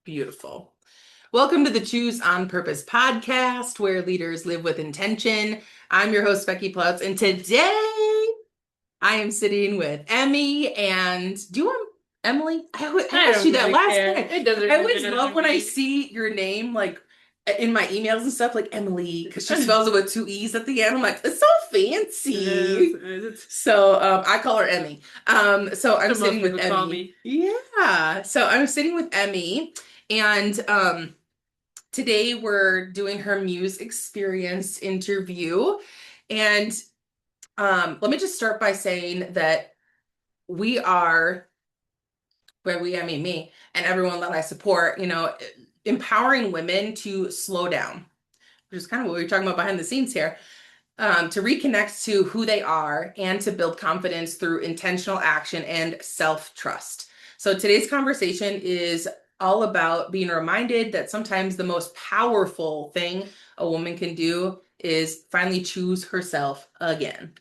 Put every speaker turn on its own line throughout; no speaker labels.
Beautiful. Welcome to the Choose on Purpose podcast, where leaders live with intention. I'm your host, Becky Plutz, and today I am sitting with Emmy. And do you want Emily? I
I
asked
don't
you that
really
last
care.
time.
It doesn't
I
really
always
matter
love
to
when I
me.
see your name like in my emails and stuff, like Emily, because she spells it with two E's at the end. I'm like, it's so fancy.
It's
So I call her Emmy. So I'm
what most
sitting with
people call
Emmy.
me.
Yeah. So I'm sitting with Emmy, and today we're doing her Muse Experience interview. And let me just start by saying that we are, where we, I mean me, and everyone that I support, empowering women to slow down, which is kind of what we were talking about behind the scenes here, to reconnect to who they are and to build confidence through intentional action and self-trust. So today's conversation is all about being reminded that sometimes the most powerful thing a woman can do is finally choose herself again.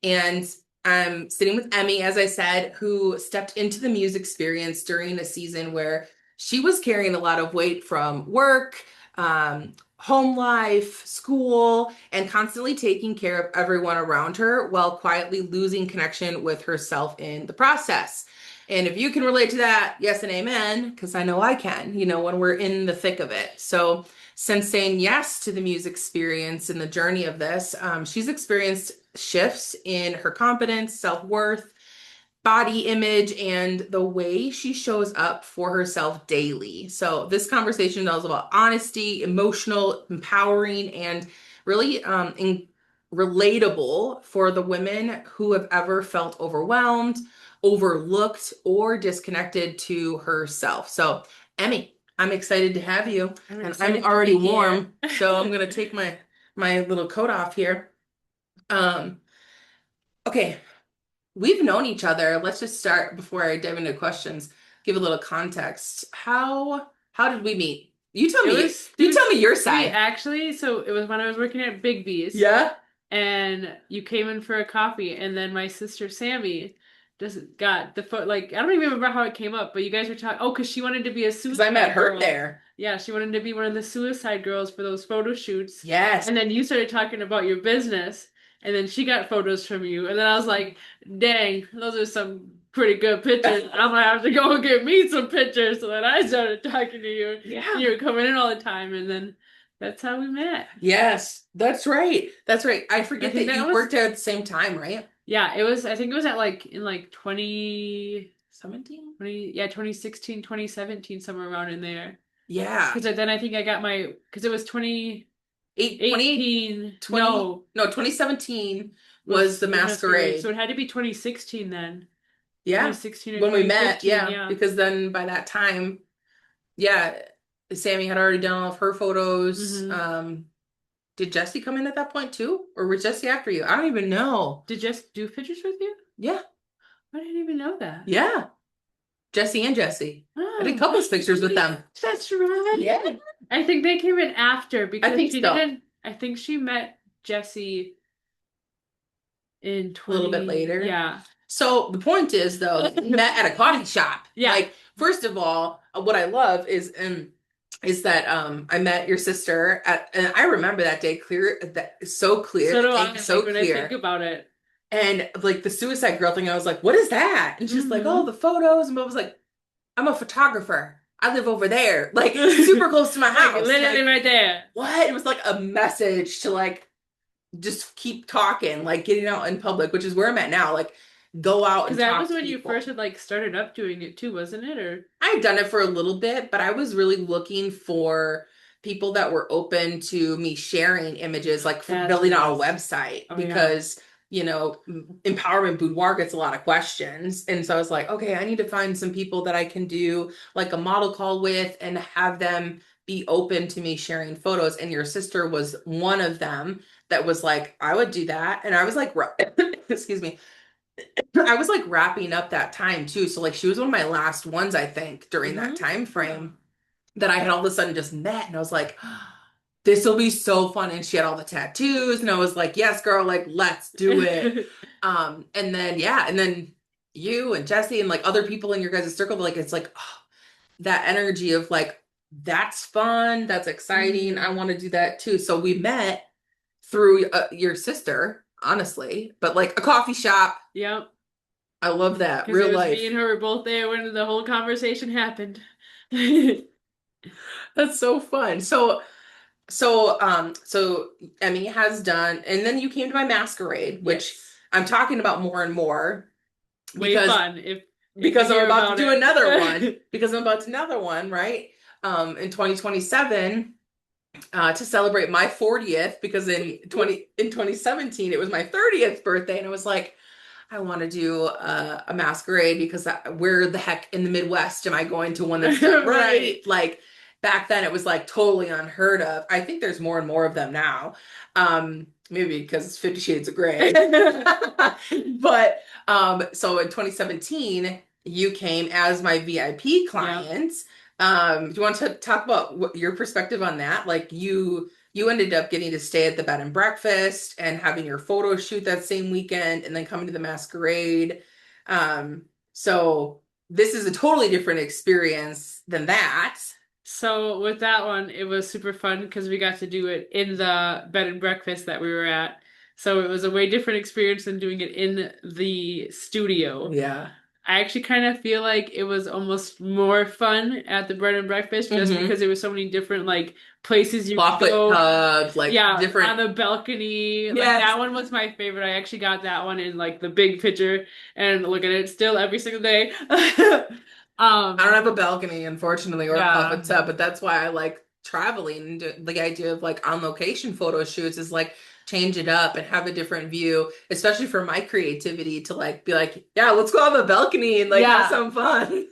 And I'm sitting with Emmy, as I said, who stepped into the Muse Experience during a season where she was carrying a lot of weight from work, home life, school, and constantly taking care of everyone around her while quietly losing connection with herself in the process. And if you can relate to that, yes and amen, because I know I can, when we're in the thick of it. So, since saying yes to the Muse Experience and the journey of this, she's experienced shifts in her confidence, self worth, body image, and the way she shows up for herself daily. So, this conversation is about honesty, emotional, empowering, and really relatable for the women who have ever felt overwhelmed, overlooked, or disconnected to herself. So, Emmy, I'm excited to have you,
I'm
and I'm
excited to
already
be here.
warm, so I'm gonna take my little coat off here. Um, okay, we've known each other. Let's just start before I dive into questions. Give a little context. How did we meet? You tell
It
me.
was
You
through
tell me your
we
side.
actually so it was when I was working at Big B's
Yeah.
and you came in for a coffee and then my sister Sammy just got the foot like I don't even remember how it came up, but you guys were talking because she wanted to be a
Because I met
suicide
her
girl.
there.
Yeah, she wanted to be one of the suicide girls for those photo shoots.
Yes.
And then you started talking about your business, and then she got photos from you. And then I was like, dang, those are some pretty good pictures. I'm gonna have to go get me some pictures. So then I started talking to you.
Yeah.
You were coming in all the time, and then that's how we met.
Yes, that's right. That's right. I
And I
forget
think
that
that
you
was,
worked there at the same time, right?
yeah, it was, I think it was at like in like
17?
2016, 2017, somewhere around in there.
Yeah.
Because then I think I got because it was
20,
2018.
20,
No,
no, 2017 was
was
the
the masquerade. So
masquerade.
it had to be 2016 then.
Yeah.
2016 or
When we met,
2015,
yeah,
yeah.
because then by that time, yeah, Sammy had already done all of her photos.
hmm
Did Jesse come in at that point too? Or was Jesse after you? I don't even know.
Did Jess do pictures with you?
Yeah.
I didn't even know that.
Yeah. Jesse and Jesse. I did
Oh,
couples pictures with them.
that's right.
Yeah.
I think they came in after
I
because
think
she
so.
didn't. I think she met Jesse in
A little bit
20.
later.
Yeah.
So the point is though, we met at a coffee shop.
Yeah.
Like, first of all, what I love is that I met your sister at, and I remember that day clear, that so clear,
So
the
do
day
I,
so
like when I think
clear.
about it.
And like the suicide girl thing, I was like, what is that? And she's like, oh,
hmm
the photos. And I was like, I'm a photographer. I live over there, like super close to my
Like
house.
literally
Like,
right there.
what? It was like a message to like just keep talking, like getting out in public, which is where I'm at now. Like, go out
Because
and
that
talk
was
to
when you first
people.
had like started up doing it too, wasn't it? Or
I'd done it for a little bit, but I was really looking for people that were open to me sharing images, like for
that's what
building
it
out a
was.
website,
Oh yeah.
because, Empowerment Boudoir gets a lot of questions. And so I was like, okay, I need to find some people that I can do like a model call with and have them be open to me sharing photos. And your sister was one of them that was like, I would do that. And I was like, excuse me, I was like wrapping up that time too. So like she was one of my last ones, I think, during that
hmm
time frame that I had all of a sudden just met. And I was like, this will be so fun. And she had all the tattoos. And I was like, yes, girl, like let's do it. And then yeah, and then you and Jesse and like other people in your guys' circle, like it's like, oh, that energy of like, that's fun, that's exciting, I
Hmm.
want to do that too. So we met through your sister, honestly, but like a coffee shop.
Yep.
I love that.
Because it
Real
was me
life.
and her were both there when the whole conversation happened.
That's so fun. So Emmy has done, and then you came to my masquerade, which
Yes.
I'm talking about more and more
Way
because
fun if you
I'm
hear
about to
about
do another one.
it.
Because I'm about to do another one, right? In 2027, to celebrate my 40th, because in 2017 it was my 30th birthday, and I was like, I want to do a masquerade because where the heck in the Midwest am I going to one that's done
Right.
right? Like back then, it was like totally unheard of. I think there's more and more of them now. Maybe because it's 50 Shades of Grey. But so in 2017, you came as my VIP
Yep.
client. Do you want to talk about your perspective on that? Like you ended up getting to stay at the bed and breakfast and having your photo shoot that same weekend and then coming to the masquerade. So this is a totally different experience than that.
So with that one, it was super fun because we got to do it in the bed and breakfast that we were at. So it was a way different experience than doing it in the studio.
Yeah.
I actually kind of feel like it was almost more fun at the bread and breakfast just
Mm-hmm.
because there was so many different like places you could
Clawfoot
go.
tubs, like
Yeah,
different.
on the balcony. Like
Yes.
that one was my favorite. I actually got that one in like the big picture and look at it still every single day.
I don't
Um,
have a balcony, unfortunately, or a
yeah.
clawfoot tub, but that's why I like traveling. And the idea of like on location photo shoots is like change it up and have a different view, especially for my creativity to like be like, yeah, let's go on the balcony and like have
Yeah.
some fun.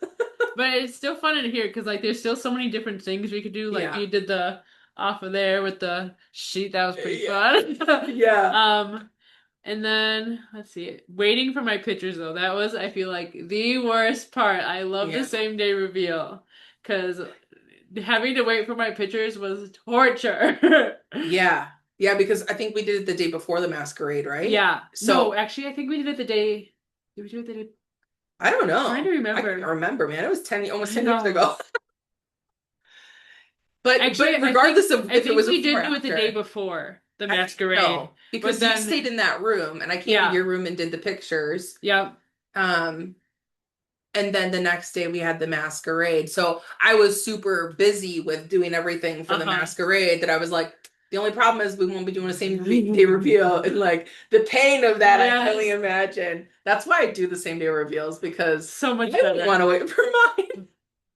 But it's still fun in here because like there's still so many different things we could do. Like
Yeah.
you did the off of there with the sheet. That was pretty
Yeah.
fun.
Yeah.
Um, and then let's see, waiting for my pictures though. That was, I feel like, the worst part. I love the
Yeah.
same day reveal because having to wait for my pictures was torture.
Yeah. Yeah, because I think we did it the day before the masquerade, right?
Yeah. No,
So
actually, I think we did it the day. Did we do it the day?
I don't
Trying to
know. I can't
remember.
remember, man. It was 10, almost
I
10 years
know.
ago. But
Actually,
regardless of
I
if it
think
was
we
before or
did do it the day
after,
before the
I think
masquerade.
no,
But
because you
then,
stayed in that room and I came to
yeah,
your room and did the pictures.
yeah,
Um, and then the next day we had the masquerade. So I was super busy with doing everything for the
uh-huh.
masquerade that I was like, the only problem is we won't be doing the same day reveal. And like the pain of that, I can only
Yes,
imagine. That's why I do the same day reveals because
so
I
much
don't want
better.
to wait for mine,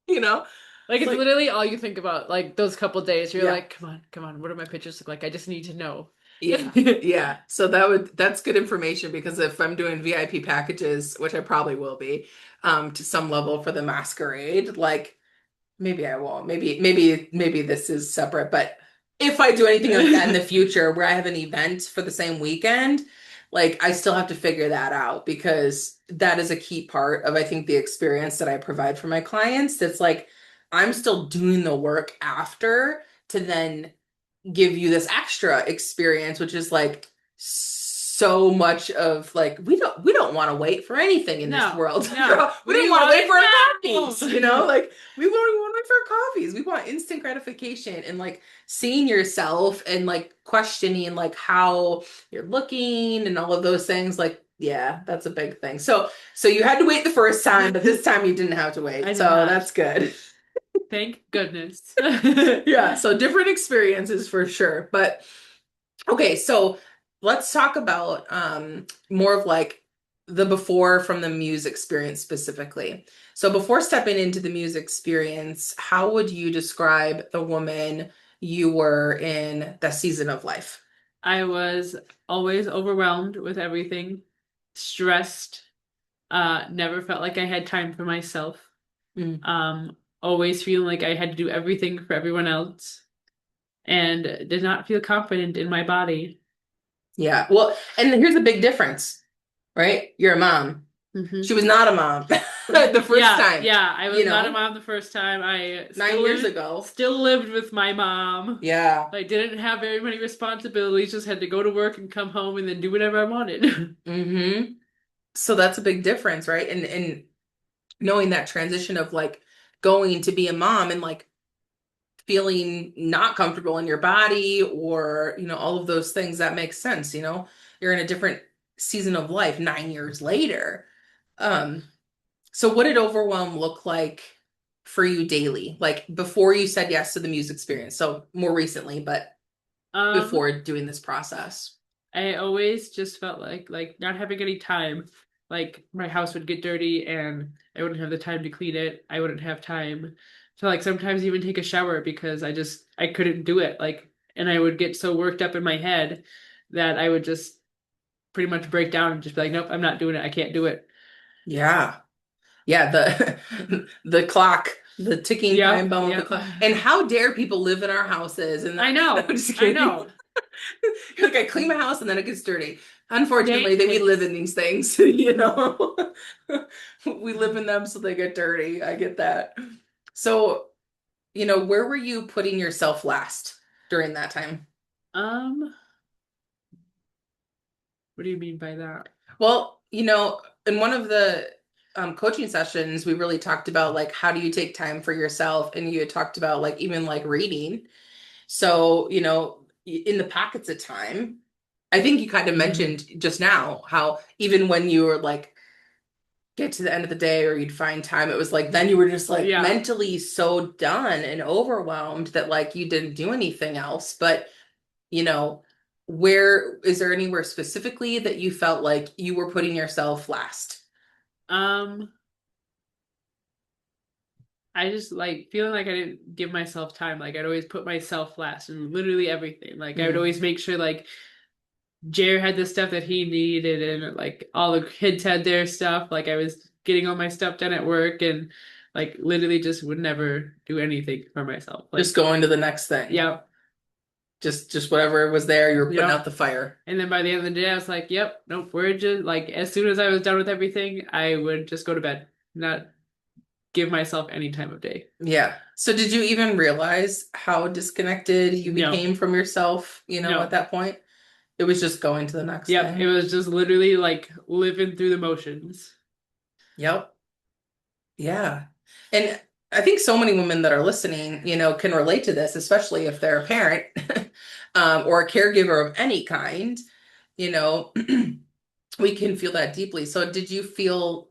you know?
Like
It's
it's
like,
literally all you think about. Like those couple days, you're
yeah.
like, come on, what do my pictures look like? I just need to know.
Yeah. Yeah. So that's good information because if I'm doing VIP packages, which I probably will be, to some level for the masquerade, like maybe I won't. Maybe this is separate, but if I do anything like that in the future where I have an event for the same weekend, like I still have to figure that out because that is a key part of I think the experience that I provide for my clients. That's like I'm still doing the work after to then give you this extra experience, which is like so much of like we don't want to wait for anything in this
No,
world.
no,
We don't
we
want to
want
wait for our
it
coffees,
now.
like we don't want to wait for our coffees. We want instant gratification and like seeing yourself and like questioning like how you're looking and all of those things. Like, yeah, that's a big thing. So you had to wait the first time, but this time you didn't have to
I
wait.
did
So
not.
that's good.
Thank goodness.
Yeah, so different experiences for sure. But okay, so let's talk about more of like the before from the Muse experience specifically. So before stepping into the Muse experience, how would you describe the woman you were in that season of life?
I was always overwhelmed with everything, stressed, never felt like I had time for myself.
Mm.
Always feeling like I had to do everything for everyone else and did not feel confident in my body.
Yeah. Well, and here's a big difference, right? You're a mom. She
Hmm.
was not a mom the first
Yeah,
time,
yeah, I
you
was not a
know,
mom the first time. I
9 years ago.
still lived with my mom.
Yeah.
I didn't have very many responsibilities, just had to go to work and come home and then do whatever I wanted.
So that's a big difference, right? And knowing that transition of like going to be a mom and like feeling not comfortable in your body or, all of those things, that makes sense, You're in a different season of life 9 years later. Um, so what did overwhelm look like for you daily? Like before you said yes to the Muse Experience. So more recently, but
Um,
before doing this process.
I always just felt like not having any time. Like my house would get dirty and I wouldn't have the time to clean it. I wouldn't have time to like sometimes even take a shower because I couldn't do it. Like and I would get so worked up in my head that I would just pretty much break down and just be like, nope, I'm not doing it. I can't do it.
Yeah. Yeah, the the clock, the ticking time
Yep,
bomb of the
yep.
clock. And how dare people live in our houses and
I
I'm
know.
just
I
kidding.
know.
Like I clean my house and then it gets dirty. Unfortunately, we live
Maintenance.
in these things, We live in them so they get dirty. I get that. So, where were you putting yourself last during that time?
Um, what do you mean by that?
Well, in one of the coaching sessions, we really talked about like how do you take time for yourself, and you had talked about like even like reading. So, in the pockets of time, I think you kind of
Hmm.
mentioned just now how even when you were like get to the end of the day or you'd find time, it was like then you were just like
Yeah.
mentally so done and overwhelmed that like you didn't do anything else. But, you know, where is there anywhere specifically that you felt like you were putting yourself last?
Um, I just like feeling like I didn't give myself time. Like I'd always put myself last in literally everything. Like I would
Mm,
always make sure like Jer had the stuff that he needed and like all the kids had their stuff. Like I was getting all my stuff done at work and like literally just would never do anything for myself.
just
Like,
going to the next thing.
yeah,
Just whatever was there, you were putting
yep.
out the fire.
And then by the end of the day, I was like, yep, nope, we're just like, as soon as I was done with everything, I would just go to bed, not give myself any time of day.
Yeah. So did you even realize how disconnected you
No,
became from yourself, at
no.
that point? It was just going to the next
Yep, it
thing.
was just literally like living through the motions.
Yep. Yeah. And I think so many women that are listening, can relate to this, especially if they're a parent or a caregiver of any kind, you know, we can feel that deeply. So did you feel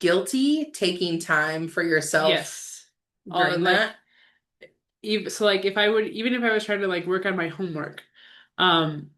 guilty taking time for yourself
Yes. All
during
like
that?
even so like if I would even if I was trying to like work on my homework, um,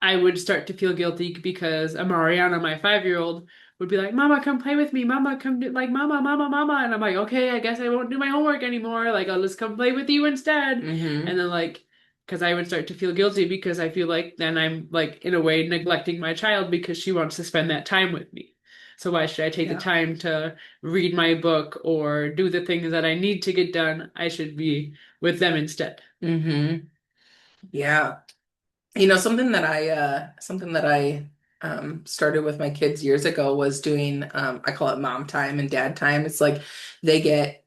I would start to feel guilty because Mariana, my 5-year-old, would be like, "Mama, come play with me. Mama, come do like Mama, Mama, Mama." And I'm like, "Okay, I guess I won't do my homework anymore. Like I'll just come play with you instead."
Mm-hmm.
And then like because I would start to feel guilty because I feel like then I'm like in a way neglecting my child because she wants to spend that time with me. So why should I take the
Yeah.
time to read my book or do the things that I need to get done? I should be with them instead.
Mm-hmm. Yeah. Something that I started with my kids years ago was doing I call it mom time and dad time. It's like they get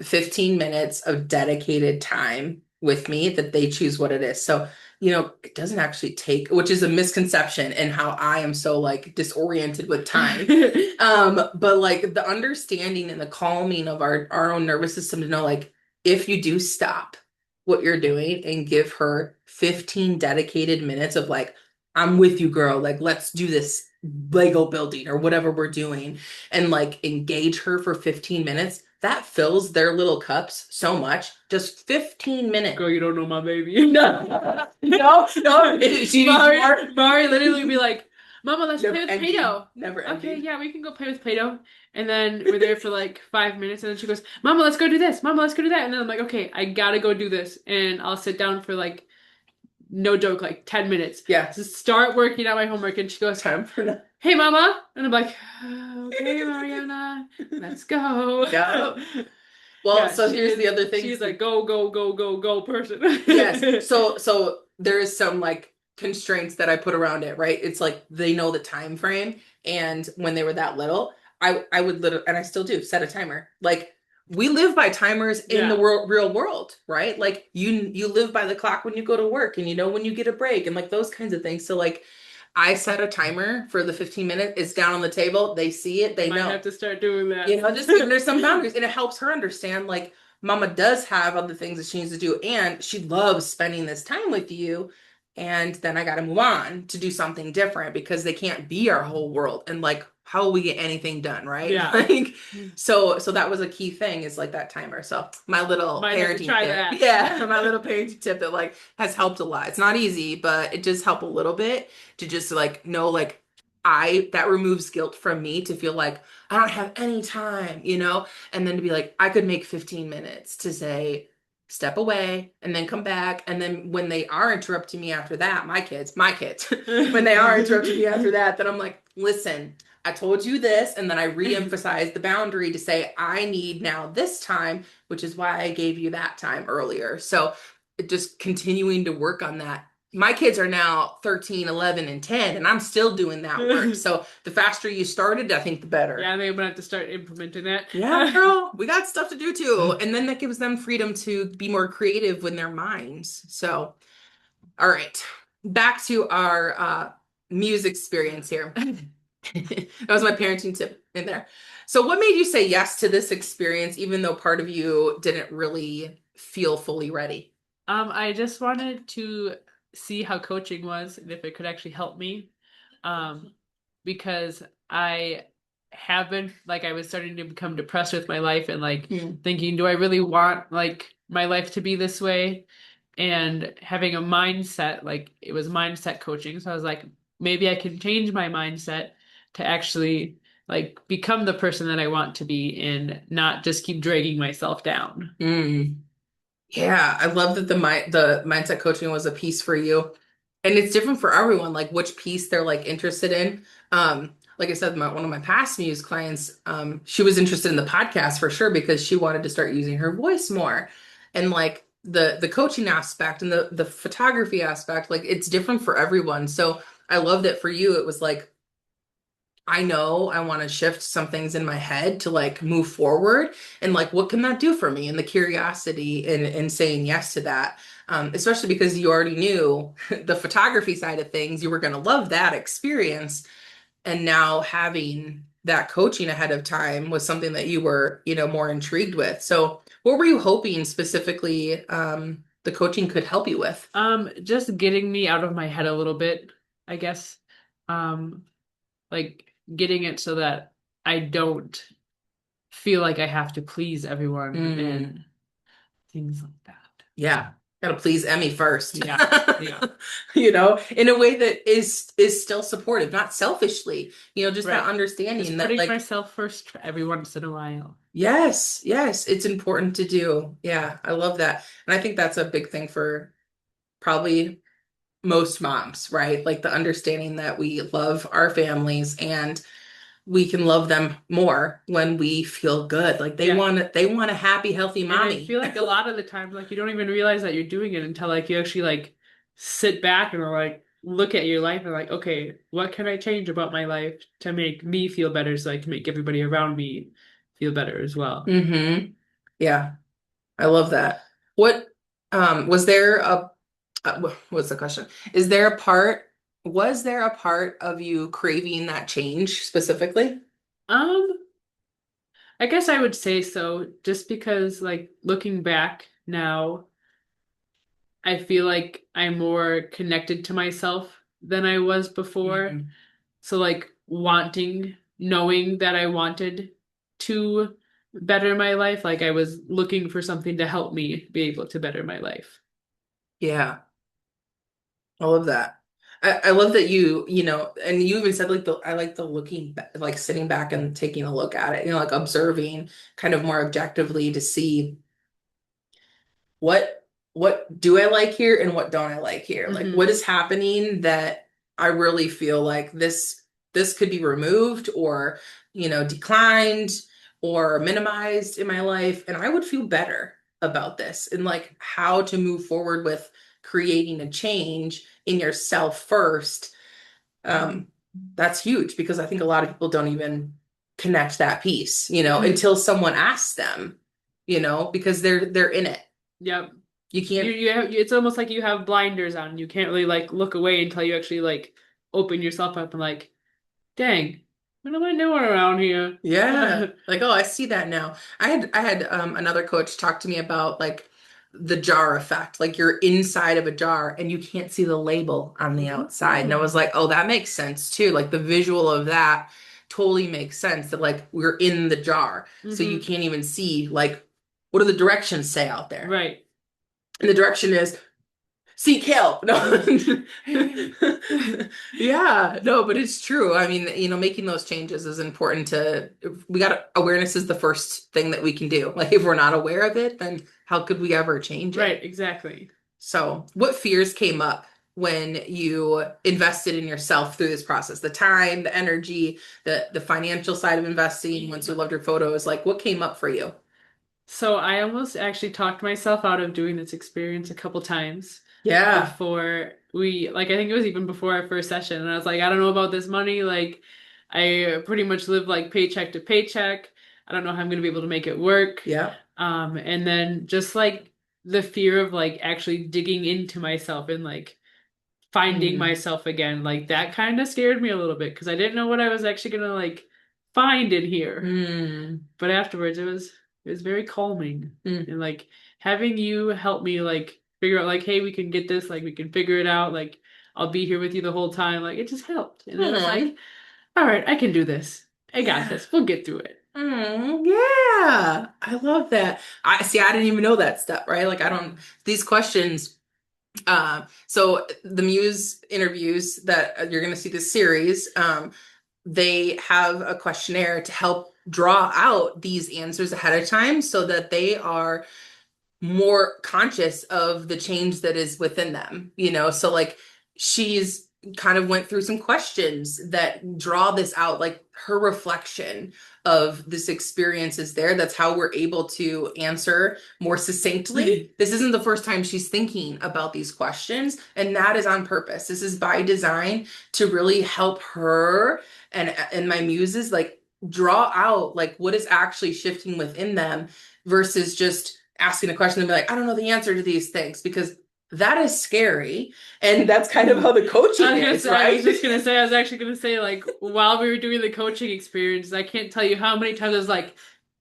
15 minutes of dedicated time with me that they choose what it is. So, it doesn't actually take, which is a misconception and how I am so like disoriented with time. But like the understanding and the calming of our own nervous system to know like if you do stop what you're doing and give her 15 dedicated minutes of like, I'm with you, girl. Like, let's do this Lego building or whatever we're doing and like engage her for 15 minutes. That fills their little cups so much. Just 15 minutes.
Girl, you don't know my baby.
No, no, no. She needs more.
Mari literally would be like, Mama, let's play
Never
with
ending,
Play-Doh.
never
Okay,
ending.
yeah, we can go play with Play-Doh. And then we're there for like 5 minutes, and then she goes, Mama, let's go do this. Mama, let's go do that. And then I'm like, okay, I gotta go do this. And I'll sit down for like, no joke, like 10 minutes
Yeah,
to start working out my homework. And she goes,
time for that.
hey, Mama. And I'm like, okay, Mariana, let's go.
Yeah. Well,
Yeah,
so here's the other thing
she's
too.
like go, go, go, go, go person.
Yes. So there is some like constraints that I put around it, right? It's like they know the time frame, and when they were that little, I would literally, and I still do, set a timer. Like we live by timers in the
Yeah.
real world, right? Like you live by the clock when you go to work, and when you get a break, and like those kinds of things. So like I set a timer for the 15 minutes. It's down on the table. They see it.
I
They
might have
know.
to start doing
You
that.
know, just giving her some boundaries. And it helps her understand, like, mama does have other things that she needs to do, and she loves spending this time with you. And then I got to move on to do something different because they can't be our whole world. And like, how will we get anything done, right?
Yeah.
Like, so that was a key thing is like that timer. So my little
Might have to
parenting
try
tip,
that.
yeah, my little parenting tip that like has helped a lot. It's not easy, but it does help a little bit to just like know like I that removes guilt from me to feel like I don't have any time, you know? And then to be like, I could make 15 minutes to say, step away and then come back. And then when they are interrupting me after that, my kids, when they are interrupting me after that, then I'm like, listen, I told you this. And then I re-emphasize the boundary to say, I need now this time, which is why I gave you that time earlier. So just continuing to work on that. My kids are now 13, 11, and 10, and I'm still doing that work. So the faster you started, I think the better.
Yeah, I think I'm gonna have to start implementing that.
Yeah, girl, we got stuff to do too. And then that gives them freedom to be more creative with their minds. So, all right, back to our Muse experience here. That was my parenting tip in there. So, what made you say yes to this experience, even though part of you didn't really feel fully ready?
I just wanted to see how coaching was and if it could actually help me. Um, because I have been like I was starting to become depressed with my life and like
Mm.
thinking, do I really want like my life to be this way? And having a mindset, like it was mindset coaching. So I was like, maybe I can change my mindset to actually like become the person that I want to be and not just keep dragging myself down.
Mm. Yeah, I love that the mindset coaching was a piece for you. And it's different for everyone, like which piece they're like interested in. Like I said, one of my past Muse clients, she was interested in the podcast for sure because she wanted to start using her voice more. And like the coaching aspect and the photography aspect, like it's different for everyone. So I love that for you, it was like I know I want to shift some things in my head to like move forward and like what can that do for me and the curiosity and saying yes to that. Especially because you already knew the photography side of things, you were going to love that experience. And now having that coaching ahead of time was something that you were, more intrigued with. So what were you hoping specifically the coaching could help you with?
Just getting me out of my head a little bit, I guess. Um, like getting it so that I don't feel like I have to please everyone
Mm.
and things like that.
Yeah, gotta please Emmy first.
Yeah, yeah,
In a way that is still supportive, not selfishly. Just that
right.
understanding
Just
that
putting
like,
myself first every once in a while.
yes, yes, it's important to do. Yeah, I love that. And I think that's a big thing for probably most moms, right? Like the understanding that we love our families and we can love them more when we feel good. Like
Yeah.
they want a happy, healthy
And I
mommy.
feel like a lot of the time, like you don't even realize that you're doing it until like you actually like sit back and like look at your life and like, okay, what can I change about my life to make me feel better so I can make everybody around me feel better as well.
Yeah. I love that. What was there what's the question? Was there a part of you craving that change specifically?
Um, I guess I would say so, just because like looking back now, I feel like I'm more connected to myself than I was before.
Mhm.
So like knowing that I wanted to better my life, like I was looking for something to help me be able to better my life.
Yeah, I love that. I love that and you even said like I like the like sitting back and taking a look at it, like observing kind of more objectively to see what do I like here and what don't I like here? Like what
Hmm.
is happening that I really feel like this could be removed or, declined or minimized in my life and I would feel better about this and like how to move forward with creating a change in yourself first. Um that's huge because I think a lot of people don't even connect that piece, until someone asks them, because they're in it.
Yep.
You can't.
It's almost like you have blinders on. You can't really like look away until you actually like open yourself up and like, dang, what am I doing around here?
Yeah. Like, oh, I see that now. I had another coach talk to me about like the jar effect. Like you're inside of a jar and you can't see the label on the outside. And I was like, oh, that makes sense too. Like the visual of that totally makes sense that like we're in the jar. So you
Hmm.
can't even see like what do the directions say out there?
Right.
And the direction is seek help. No. Yeah, no, but it's true. I mean, making those changes is important we got awareness is the first thing that we can do. Like if we're not aware of it, then how could we ever change it?
Right, exactly.
So, what fears came up when you invested in yourself through this process? The time, the energy, the financial side of investing, once you loved your photos, like what came up for you?
So I almost actually talked myself out of doing this experience a couple times
Yeah.
before like I think it was even before our first session. And I was like, I don't know about this money. Like I pretty much live like paycheck to paycheck. I don't know how I'm gonna be able to make it work.
Yeah.
And then just like the fear of like actually digging into myself and like finding
Mm.
myself again, like that kind of scared me a little bit because I didn't know what I was actually gonna like find in here.
Mm.
But afterwards it was very calming.
Mm.
And like having you help me like figure out like, hey, we can get this, like we can figure it out, like I'll be here with you the whole time. Like it just helped. And I was
Mm.
like, all right, I can do this. I got
Yeah.
this. We'll get through it.
Yeah. I love that. I see, I didn't even know that stuff, right? Like I don't these questions. So the Muse interviews that you're going to see this series, they have a questionnaire to help draw out these answers ahead of time so that they are more conscious of the change that is within them. So like she's kind of went through some questions that draw this out, like her reflection of this experience is there. That's how we're able to answer more succinctly. This isn't the first time she's thinking about these questions, and that is on purpose. This is by design to really help her and my muses like draw out like what is actually shifting within them versus just asking a question and be like, I don't know the answer to these things because that is scary. And that's kind of how the coaching is,
I was
right?
just gonna say, I was actually gonna say, like, while we were doing the coaching experience, I can't tell you how many times I was like,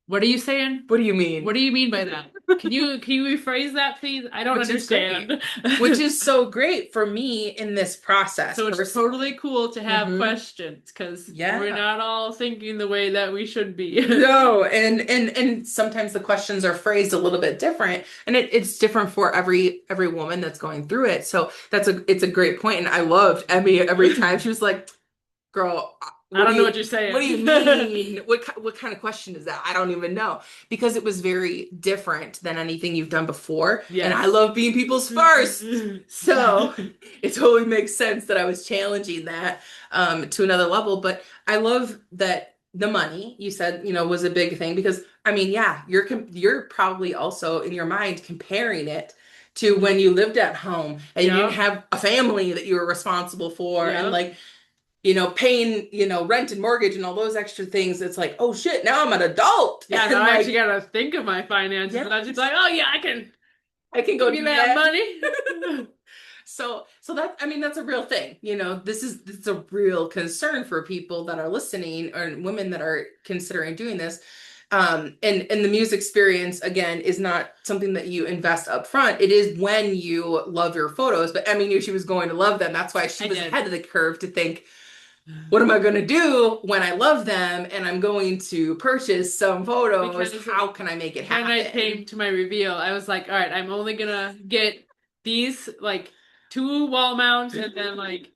what are you saying?
What do you
What
mean?
do you mean by that? Can you rephrase that, please? I don't
Which is great.
understand.
Which is so great for me in this process.
So it's totally cool to have
Mhm.
questions because we're
Yeah.
not all thinking the way that we should be.
No, and sometimes the questions are phrased a little bit different, and it's different for every woman that's going through it. So it's a great point, and I loved Emmy every time she was like, girl,
I
what do
don't know
you
what you're
what do
saying.
you mean? What kind of question is that? I don't even know because it was very different than anything you've done before, and I
Yes.
love being people's first. So it totally makes sense that I was challenging that to another level. But I love that the money you said was a big thing because I mean, yeah, you're probably also in your mind comparing it to when you lived at home and you didn't
Yep.
have a family that you were responsible for and
Yep.
like paying, rent and mortgage and all those extra things. It's like, oh shit, now I'm an adult.
Yeah, now
And
I actually
like,
gotta think of my finances, and I'm just
yes,
like, oh yeah, I can
I can
give
go
you
do
that
that.
money.
So that, I mean, that's a real thing. This is a real concern for people that are listening or women that are considering doing this. And the Muse experience again is not something that you invest up front. It is when you love your photos. But Emmy knew she was going to love them. That's why she
I
was
did.
ahead of the curve to think, what am I going to do when I love them and I'm going to purchase some photos?
Because
How can I make it
when I
happen?
came to my reveal, I was like, all right, I'm only gonna get these like two wall mounts and then like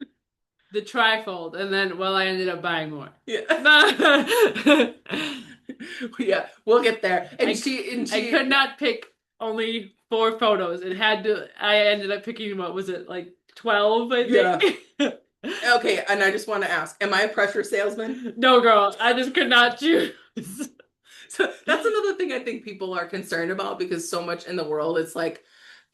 the trifold, and then well, I ended up buying more.
Yeah.
I
Yeah, we'll get there. And
c-
she and
I could
she
not pick only four photos. It had to. I ended up picking what was it like 12, I
yeah.
think.
Okay, and I just want to ask, am I a pressure salesman?
No, girl, I just could not choose.
So that's another thing I think people are concerned about because so much in the world it's like,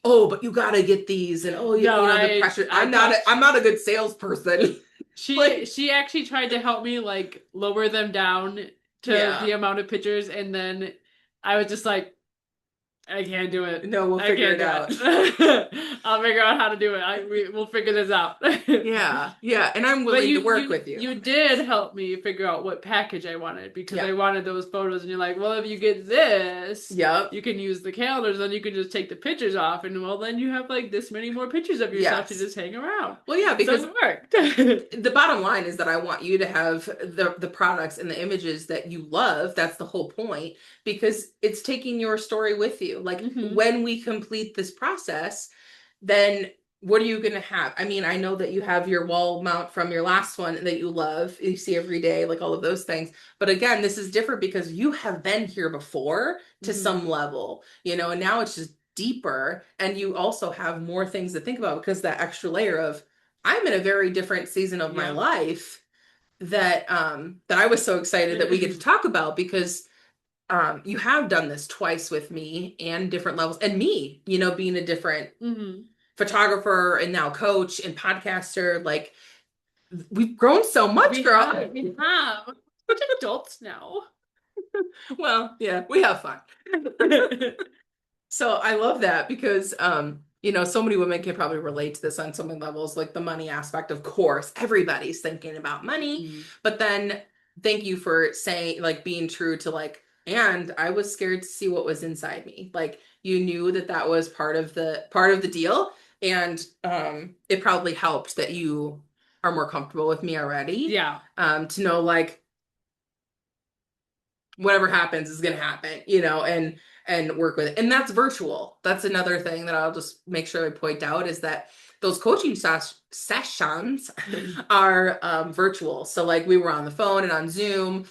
oh, but you gotta get these and oh,
No,
the pressure.
I
I'm
talked.
not a good salesperson.
She
Like,
she actually tried to help me like lower them down to the
yeah.
amount of pictures, and then I was just like, I can't do it.
No, we'll
I
figure
can't
it
do
out.
it. I'll figure out how to do it. We'll figure this out.
Yeah, yeah, and I'm
But
willing to work with you
you
on it.
did help me figure out what package I wanted because
Yeah.
I wanted those photos, and you're like, well, if you get this,
Yep.
you can use the calendars, then you can just take the pictures off, and well, then you have like this many more pictures of yourself to
Yes.
just hang around.
Well, yeah,
So
because
it worked.
the bottom line is that I want you to have the products and the images that you love. That's the whole point because it's taking your story with you. Like
Hmm.
when we complete this process, then what are you going to have? I mean, I know that you have your wall mount from your last one that you love, you see every day, like all of those things. But again, this is different because you have been here before to
Hmm.
some level, and now it's just deeper. And you also have more things to think about because that extra layer of I'm in a very different season of my
Yeah.
life that I was so excited that we get to talk about because you have done this twice with me and different levels and me, being a different
Hmm.
photographer and now coach and podcaster. Like we've grown so much, girl.
We have. We're adults now.
Well, yeah, we have fun. So I love that because so many women can probably relate to this on so many levels, like the money aspect. Of course, everybody's thinking about money,
Mm.
but then thank you for saying like being true to like, and I was scared to see what was inside me. Like you knew that that was part of the deal, and it probably helped that you are more comfortable with me already.
Yeah.
To know like whatever happens is going to happen, and work with it. And that's virtual. That's another thing that I'll just make sure I point out is that those coaching sessions are virtual. So like we were on the phone and on Zoom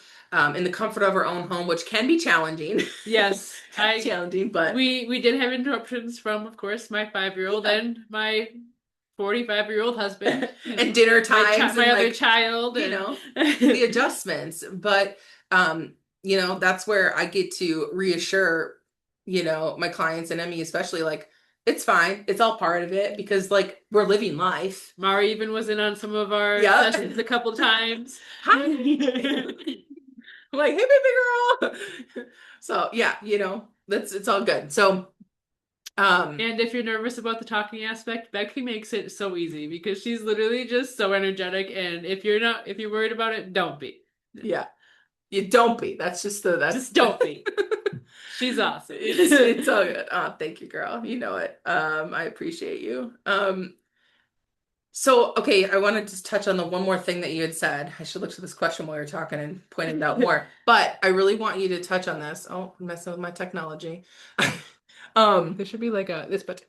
in the comfort of our own home, which can be challenging.
Yes, I
Challenging, but
we did have interruptions from, of course, my 5-year-old
yeah.
and my 45-year-old husband,
And dinner times
my
and
other
like,
child,
you
and
know, the adjustments. But that's where I get to reassure, my clients and Emmy especially like it's fine. It's all part of it because like we're living life.
Mara even was in on some of our
Yeah.
sessions a couple times.
Hi. Like, hey baby girl. So yeah, that's it's all good. So um
And if you're nervous about the talking aspect, Becky makes it so easy because she's literally just so energetic. And if you're worried about it, don't be.
yeah, you don't be. That's just
Just don't be. She's awesome.
it's all good. Oh, thank you, girl. You know it. I appreciate you. So okay, I wanted to touch on the one more thing that you had said. I should look to this question while you're talking and point it out more. But I really want you to touch on this. Oh, I'm messing with my technology. There should be like this button.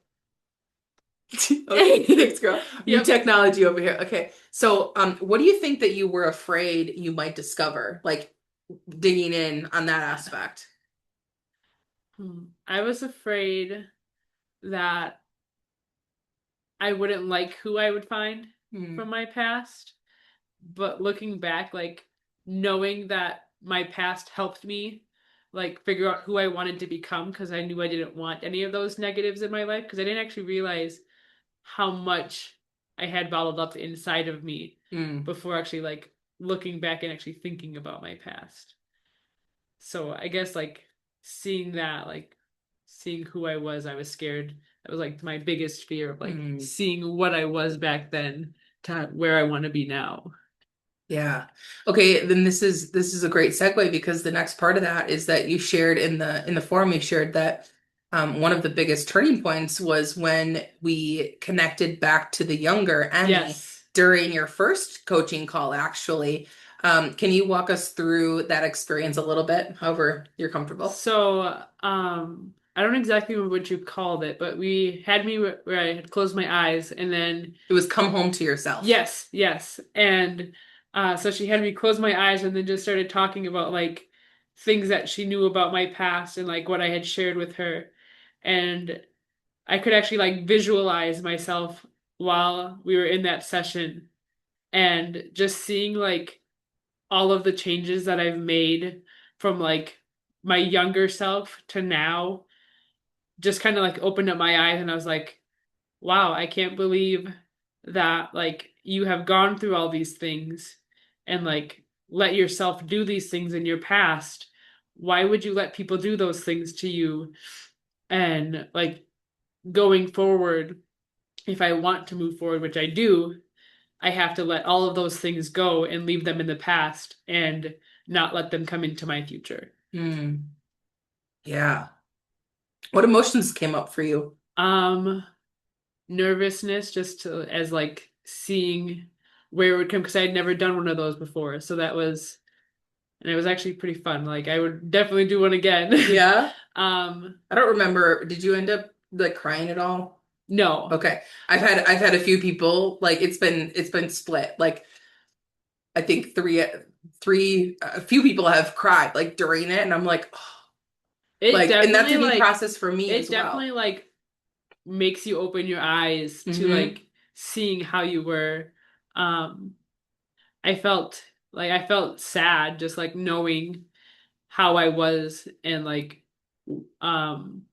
Okay, thanks, girl. New
Yep.
technology over here. Okay, so what do you think that you were afraid you might discover, like digging in on that aspect?
I was afraid that I wouldn't like who I would find
Hmm.
from my past. But looking back, like knowing that my past helped me like figure out who I wanted to become because I knew I didn't want any of those negatives in my life because I didn't actually realize how much I had bottled up inside of me
Hmm.
before actually like looking back and actually thinking about my past. So I guess like seeing that, like seeing who I was scared. That was like my biggest fear of like
Hmm.
seeing what I was back then to where I want to be now.
Yeah. Okay, then this is a great segue because the next part of that is that you shared in the forum you shared that one of the biggest turning points was when we connected back to the younger Emmy
Yes.
during your first coaching call, actually. Can you walk us through that experience a little bit, however you're comfortable?
So, I don't exactly remember what you called it, but we had me where I had closed my eyes and then
It was come home to yourself.
yes, yes. And so she had me close my eyes and then just started talking about like things that she knew about my past and like what I had shared with her. And I could actually like visualize myself while we were in that session and just seeing like all of the changes that I've made from like my younger self to now just kind of like opened up my eyes and I was like, wow, I can't believe that like you have gone through all these things and like let yourself do these things in your past. Why would you let people do those things to you? And like going forward, if I want to move forward, which I do, I have to let all of those things go and leave them in the past and not let them come into my future.
Mm, yeah. What emotions came up for you?
Um, Nervousness just to, as like seeing where it would come because I had never done one of those before. So that was, and it was actually pretty fun. Like I would definitely do one again.
Yeah.
Um,
I don't remember. Did you end up like crying at all?
no.
Okay. I've had a few people like it's been split. Like I think a few people have cried like during it and I'm like, oh,
It
like and that's a
definitely
new
like
process for me
it
as
definitely
well.
like makes you open your eyes to
Hmm.
like seeing how you were. Um, I felt sad just like knowing how I was and like um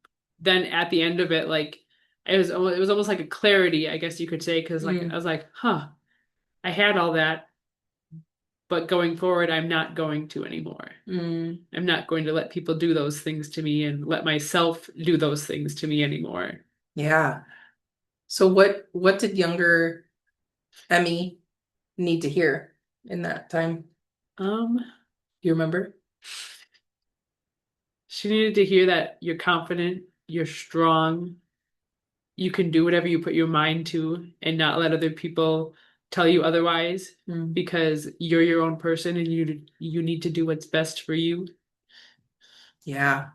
then at the end of it like it was almost like a clarity, I guess you could say, because like I
Mm,
was like, huh, I had all that, but going forward I'm not going to anymore.
mm,
I'm not going to let people do those things to me and let myself do those things to me anymore.
yeah. So what did younger Emmy need to hear in that time?
Um,
You remember?
she needed to hear that you're confident, you're strong, you can do whatever you put your mind to and not let other people tell you otherwise
Mm,
because you're your own person and you need to do what's best for you.
yeah.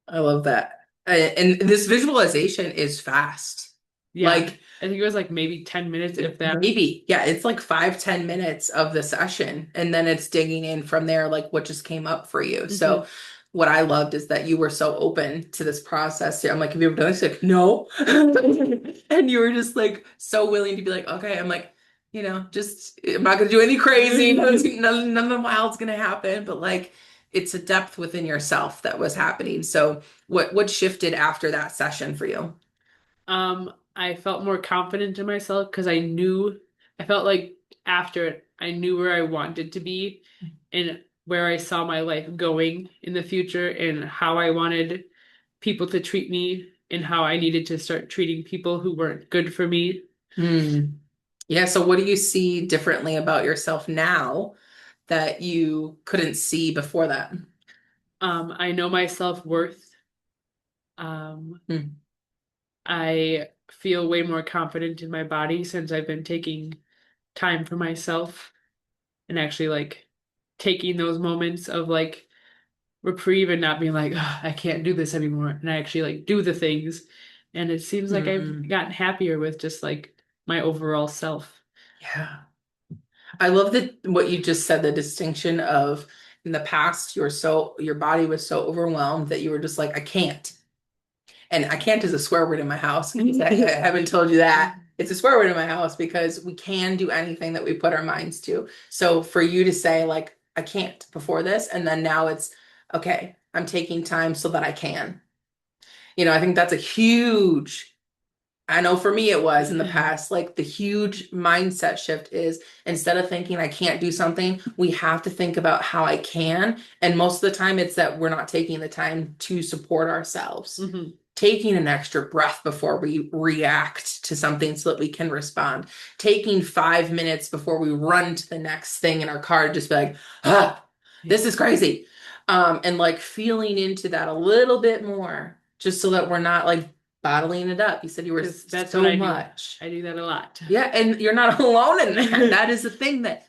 I love that. And this visualization is fast.
Yeah.
Like
I think it was like maybe 10 minutes if that.
maybe, yeah, it's like 5, 10 minutes of the session, and then it's digging in from there, like what just came up for you. So
Hmm.
what I loved is that you were so open to this process. I'm like, have you ever done this? Like, no. And you were just like so willing to be like, okay, I'm like, just I'm not gonna do anything crazy. None of the wild's gonna happen, but like it's a depth within yourself that was happening. So what shifted after that session for you?
I felt more confident in myself because I felt like after it, I knew where I wanted to be and where I saw my life going in the future and how I wanted people to treat me and how I needed to start treating people who weren't good for me.
Hmm. Yeah, so what do you see differently about yourself now that you couldn't see before that?
I know my self-worth. Um,
Hmm.
I feel way more confident in my body since I've been taking time for myself and actually like taking those moments of like reprieve and not being like, "Ugh, I can't do this anymore." And I actually like do the things. And it seems like I've
Hmm.
gotten happier with just like my overall self.
Yeah. I love that what you just said, the distinction of in the past, your body was so overwhelmed that you were just like, I can't. And I can't is a swear word in my house. I haven't told you that. It's a swear word in my house because we can do anything that we put our minds to. So for you to say, like, I can't before this, and then now it's, okay, I'm taking time so that I can. I think that's a huge, I know for me it was in the past, like the huge mindset shift is instead of thinking I can't do something, we have to think about how I can. And most of the time it's that we're not taking the time to support ourselves.
Hmm.
Taking an extra breath before we react to something so that we can respond. Taking 5 minutes before we run to the next thing in our car, just be like, this is crazy. And like feeling into that a little bit more, just so that we're not like bottling it up. You said you were
Because that's what
so
I do.
much.
I do that a lot.
Yeah, and you're not alone in that. That is the thing that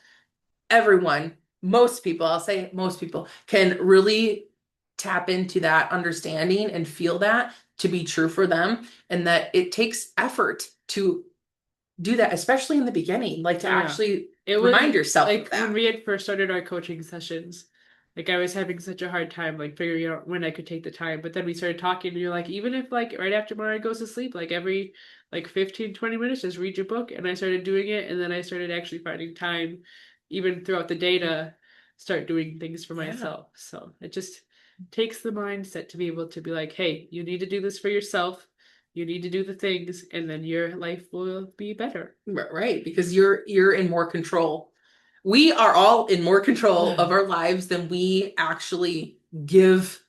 everyone, most people, I'll say most people, can really tap into that understanding and feel that to be true for them, and that it takes effort to do that, especially in the beginning, like to
Oh yeah.
actually
It was
remind yourself of
like when
that.
we had first started our coaching sessions, like I was having such a hard time like figuring out when I could take the time. But then we started talking and you're like, even if like right after Mariah goes to sleep, like every like 15, 20 minutes, just read your book. And I started doing it and then I started actually finding time even throughout the day to start doing things for
Yeah.
myself. So it just takes the mindset to be able to be like, hey, you need to do this for yourself. You need to do the things, and then your life will be better.
Right, because you're in more control. We are all in more control of our lives than we actually give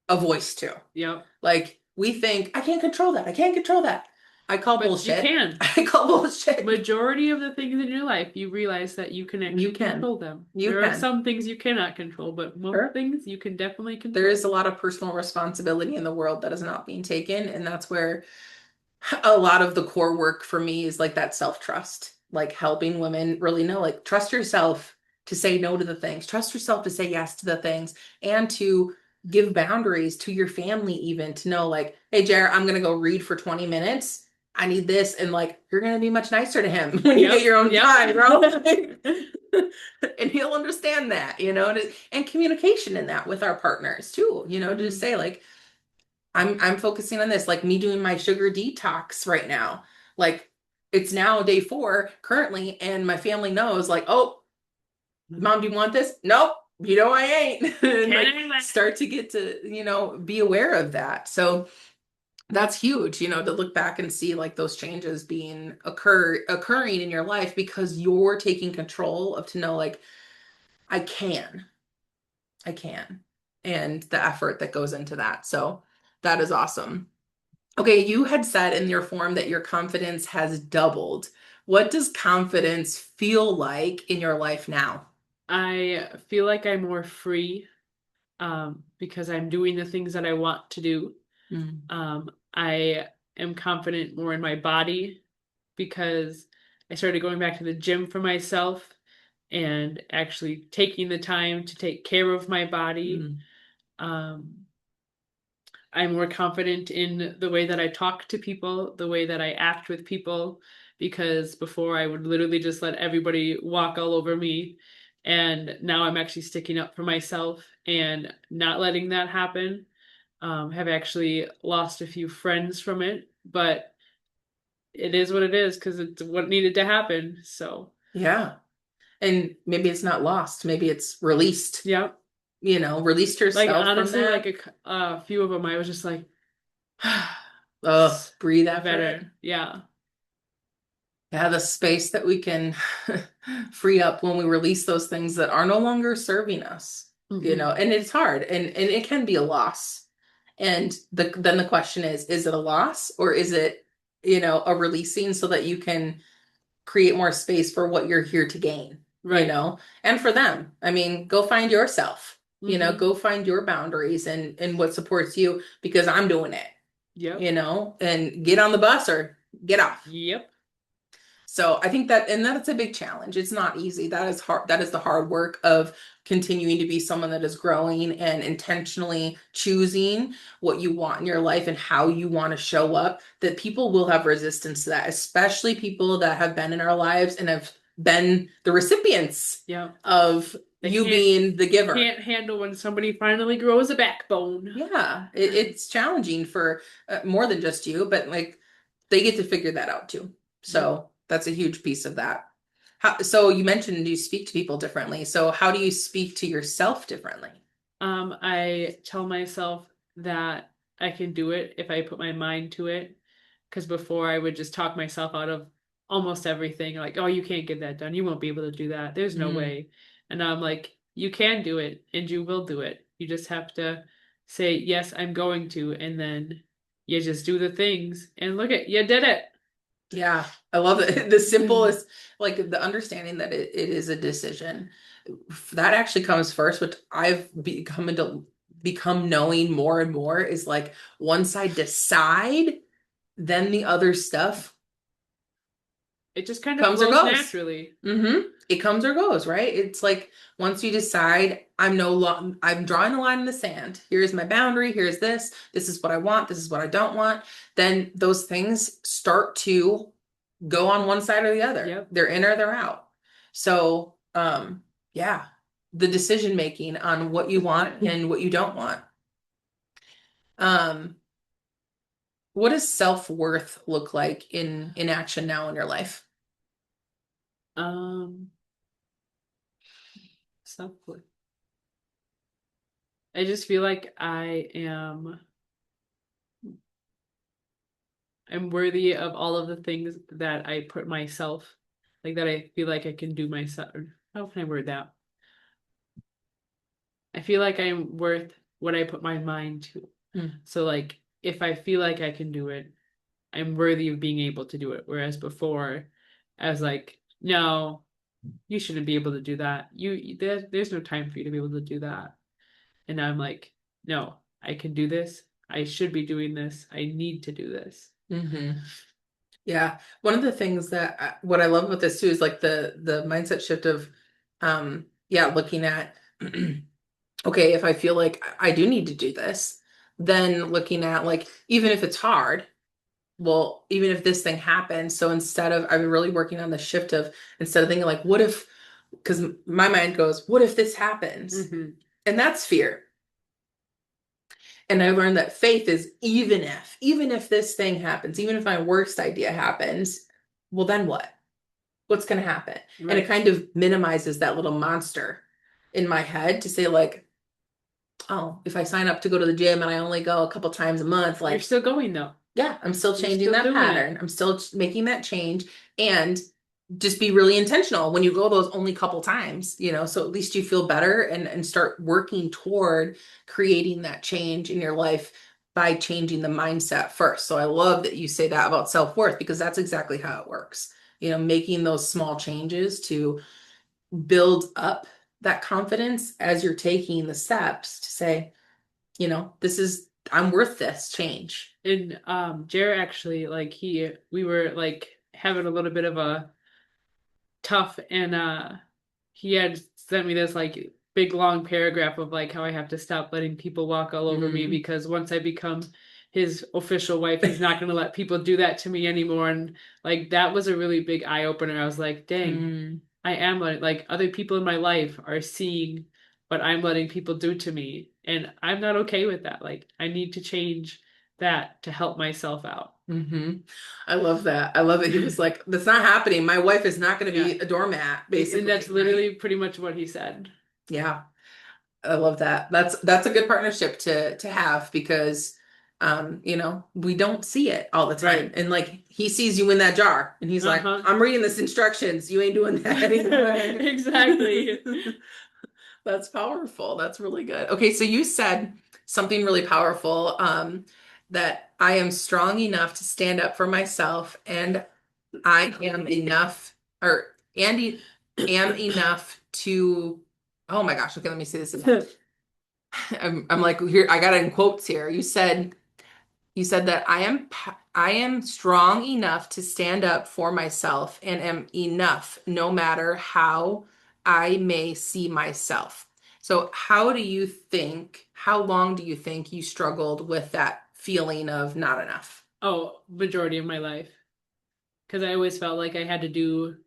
a voice to.
Yep.
Like we think, I can't control that. I can't control that. I call
But you
bullshit.
can.
I call bullshit.
Majority of the things in your life, you realize that you can
You
actually
can.
control them.
You
There are
can.
some things you cannot control, but most
Sure.
things you can definitely
There is
control.
a lot of personal responsibility in the world that is not being taken. And that's where a lot of the core work for me is like that self-trust, like helping women really know, like, trust yourself to say no to the things, trust yourself to say yes to the things, and to give boundaries to your family, even to know, like, hey, Jared, I'm going to go read for 20 minutes. I need this. And like, you're going to be much nicer to him when you get
Yep.
your own
Yep.
time, bro. And he'll understand that, and communication in that with our partners too, to just
Mhm.
say, like, I'm focusing on this, like me doing my sugar detox right now. Like it's now day 4 currently, and my family knows, like, oh, mom, do you want this? Nope, I ain't. And
Can't
like
anyway.
start to get to, be aware of that. So that's huge, to look back and see like those changes being occurring in your life because you're taking control of, to know, like, I can, I can, and the effort that goes into that. So that is awesome. Okay, you had said in your form that your confidence has doubled. What does confidence feel like in your life now?
I feel like I'm more free because I'm doing the things that I want to do.
Mm,
I am confident more in my body because I started going back to the gym for myself and actually taking the time to take care of my body.
mm.
Um, I'm more confident in the way that I talk to people, the way that I act with people, because before I would literally just let everybody walk all over me. And now I'm actually sticking up for myself and not letting that happen. Have actually lost a few friends from it, but it is what it is because it's what needed to happen. So,
Yeah. And maybe it's not lost, maybe it's released,
yeah.
released
Like
yourself from
honestly, like
that.
a few of them, I was just like,
Breathe after it.
better. Yeah.
Yeah, the space that we can free up when we release those things that are no longer serving us,
Hmm.
and it's hard, and it can be a loss. And then the question is it a loss, or is it, a releasing so that you can create more space for what you're here to gain,
Right.
and for them. I mean, go find yourself,
Hmm.
go find your boundaries and what supports you, because I'm doing it,
Yep.
and get on the bus or get off.
Yep.
So I think that, and that's a big challenge. It's not easy. That is hard. That is the hard work of continuing to be someone that is growing and intentionally choosing what you want in your life and how you want to show up. That people will have resistance to that, especially people that have been in our lives and have been the recipients
Yep.
of
They
you being the giver.
can't handle when somebody finally grows a backbone.
Yeah, it's challenging for more than just you, but like they get to figure that out too.
Yep.
So that's a huge piece of that. So you mentioned you speak to people differently. So how do you speak to yourself differently?
I tell myself that I can do it if I put my mind to it. Because before I would just talk myself out of almost everything, like, oh, you can't get that done. You won't be able to do that. There's no
Mm,
way. And now I'm like, you can do it and you will do it. You just have to say, yes, I'm going to. And then you just do the things and look at, you did it.
yeah, I love it. The simplest, like the understanding that it is a decision. That actually comes first, which I've become knowing more and more, is like once I decide, then the other stuff
It just kind of
comes or
flows
goes.
naturally.
It comes or goes, right? It's like once you decide, I'm drawing a line in the sand. Here's my boundary. Here's this. This is what I want. This is what I don't want. Then those things start to go on one side or the other.
Yep.
They're in or they're out. So, yeah, the decision making on what you want and what you don't want. Um, what does self-worth look like in action now in your life?
Um, Stuff. I just feel like I'm worthy of all of the things that I put myself, like that I feel like I can do myself. How can I word that? I feel like I'm worth what I put my mind to.
Mm.
So like if I feel like I can do it, I'm worthy of being able to do it. Whereas before, I was like, no, you shouldn't be able to do that. There's no time for you to be able to do that. And now I'm like, no, I can do this. I should be doing this. I need to do this.
Hmm. Yeah. One of the things that what I love about this too is like the mindset shift of yeah, looking at okay, if I feel like I do need to do this, then looking at like even if it's hard, well, even if this thing happens, so instead of I'm really working on the shift of instead of thinking like what if, because my mind goes, what if this happens?
Mm-hmm.
And that's fear. And I learned that faith is even if this thing happens, even if my worst idea happens, well, then what? What's going to happen? And it
Right.
kind of minimizes that little monster in my head to say, like, oh, if I sign up to go to the gym and I only go a couple times a month,
You're
like,
still going though.
yeah, I'm still
You're
changing
still
that
doing it.
pattern. I'm still making that change. And just be really intentional when you go those only couple times, so at least you feel better and start working toward creating that change in your life by changing the mindset first. So I love that you say that about self-worth because that's exactly how it works. Making those small changes to build up that confidence as you're taking the steps to say, this is, I'm worth this change.
And Jared actually like we were like having a little bit of a tough and he had sent me this like big long paragraph of like how I have to stop letting people walk all over me
Mm,
because once I become his official wife, he's not going to let people do that to me anymore. And like that was a really big eye opener. I was like, dang,
mm.
I am like other people in my life are seeing what I'm letting people do to me, and I'm not okay with that. Like I need to change that to help myself out.
Hmm. I love that. I love that he was like, that's not happening. My wife is not going to
Yeah.
be a doormat,
And that's
basically, right?
literally pretty much what he said.
Yeah. I love that. That's a good partnership to have because we don't see it all the time.
Right.
And like he sees you in that jar and he's like,
Uh-huh.
I'm reading this instructions. You ain't doing that anymore.
Exactly.
That's powerful. That's really good. Okay, so you said something really powerful, that I am strong enough to stand up for myself and I am enough or am enough to, oh my gosh, okay, let me say this again. I'm like here, I got it in quotes here. You said that I am strong enough to stand up for myself and am enough no matter how I may see myself. So how long do you think you struggled with that feeling of not enough?
Oh, majority of my life. Because I always felt like I had to do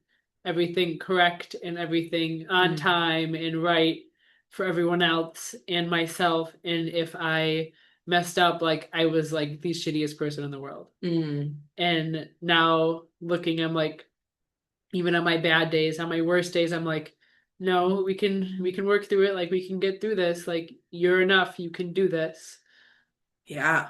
everything correct and everything on
Mm.
time and right for everyone else and myself. And if I messed up, like I was like the shittiest person in the world.
Mm.
And now looking, I'm like, even on my bad days, on my worst days, I'm like, no, we can work through it. Like we can get through this. Like you're enough. You can do this.
Yeah.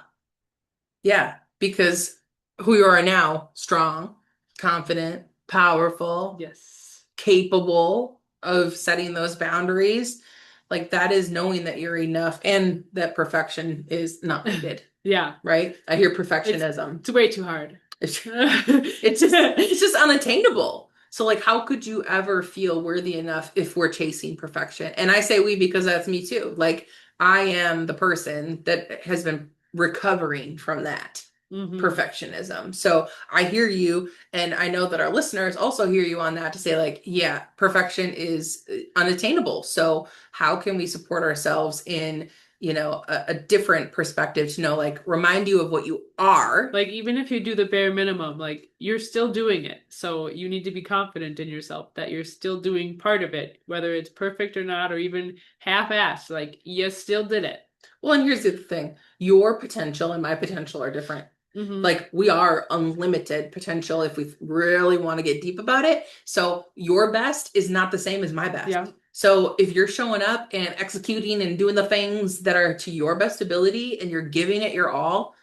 Yeah, because who you are now, strong, confident, powerful,
Yes.
capable of setting those boundaries, like that is knowing that you're enough and that perfection is not needed,
Yeah.
right? I hear
It's
perfectionism.
it's way too hard.
It's it's just unattainable. So like how could you ever feel worthy enough if we're chasing perfection? And I say we because that's me too. Like I am the person that has been recovering from that
Hmm.
perfectionism. So I hear you, and I know that our listeners also hear you on that to say, like, yeah, perfection is unattainable. So how can we support ourselves in, a different perspective to know, like, remind you of what you are.
Like even if you do the bare minimum, like you're still doing it. So you need to be confident in yourself that you're still doing part of it, whether it's perfect or not, or even half-assed. Like you still did it.
Well, and here's the thing, your potential and my potential are different.
Hmm.
Like we are unlimited potential if we really want to get deep about it. So your best is not the same as my best.
Yeah.
So if you're showing up and executing and doing the things that are to your best ability and you're giving it your all,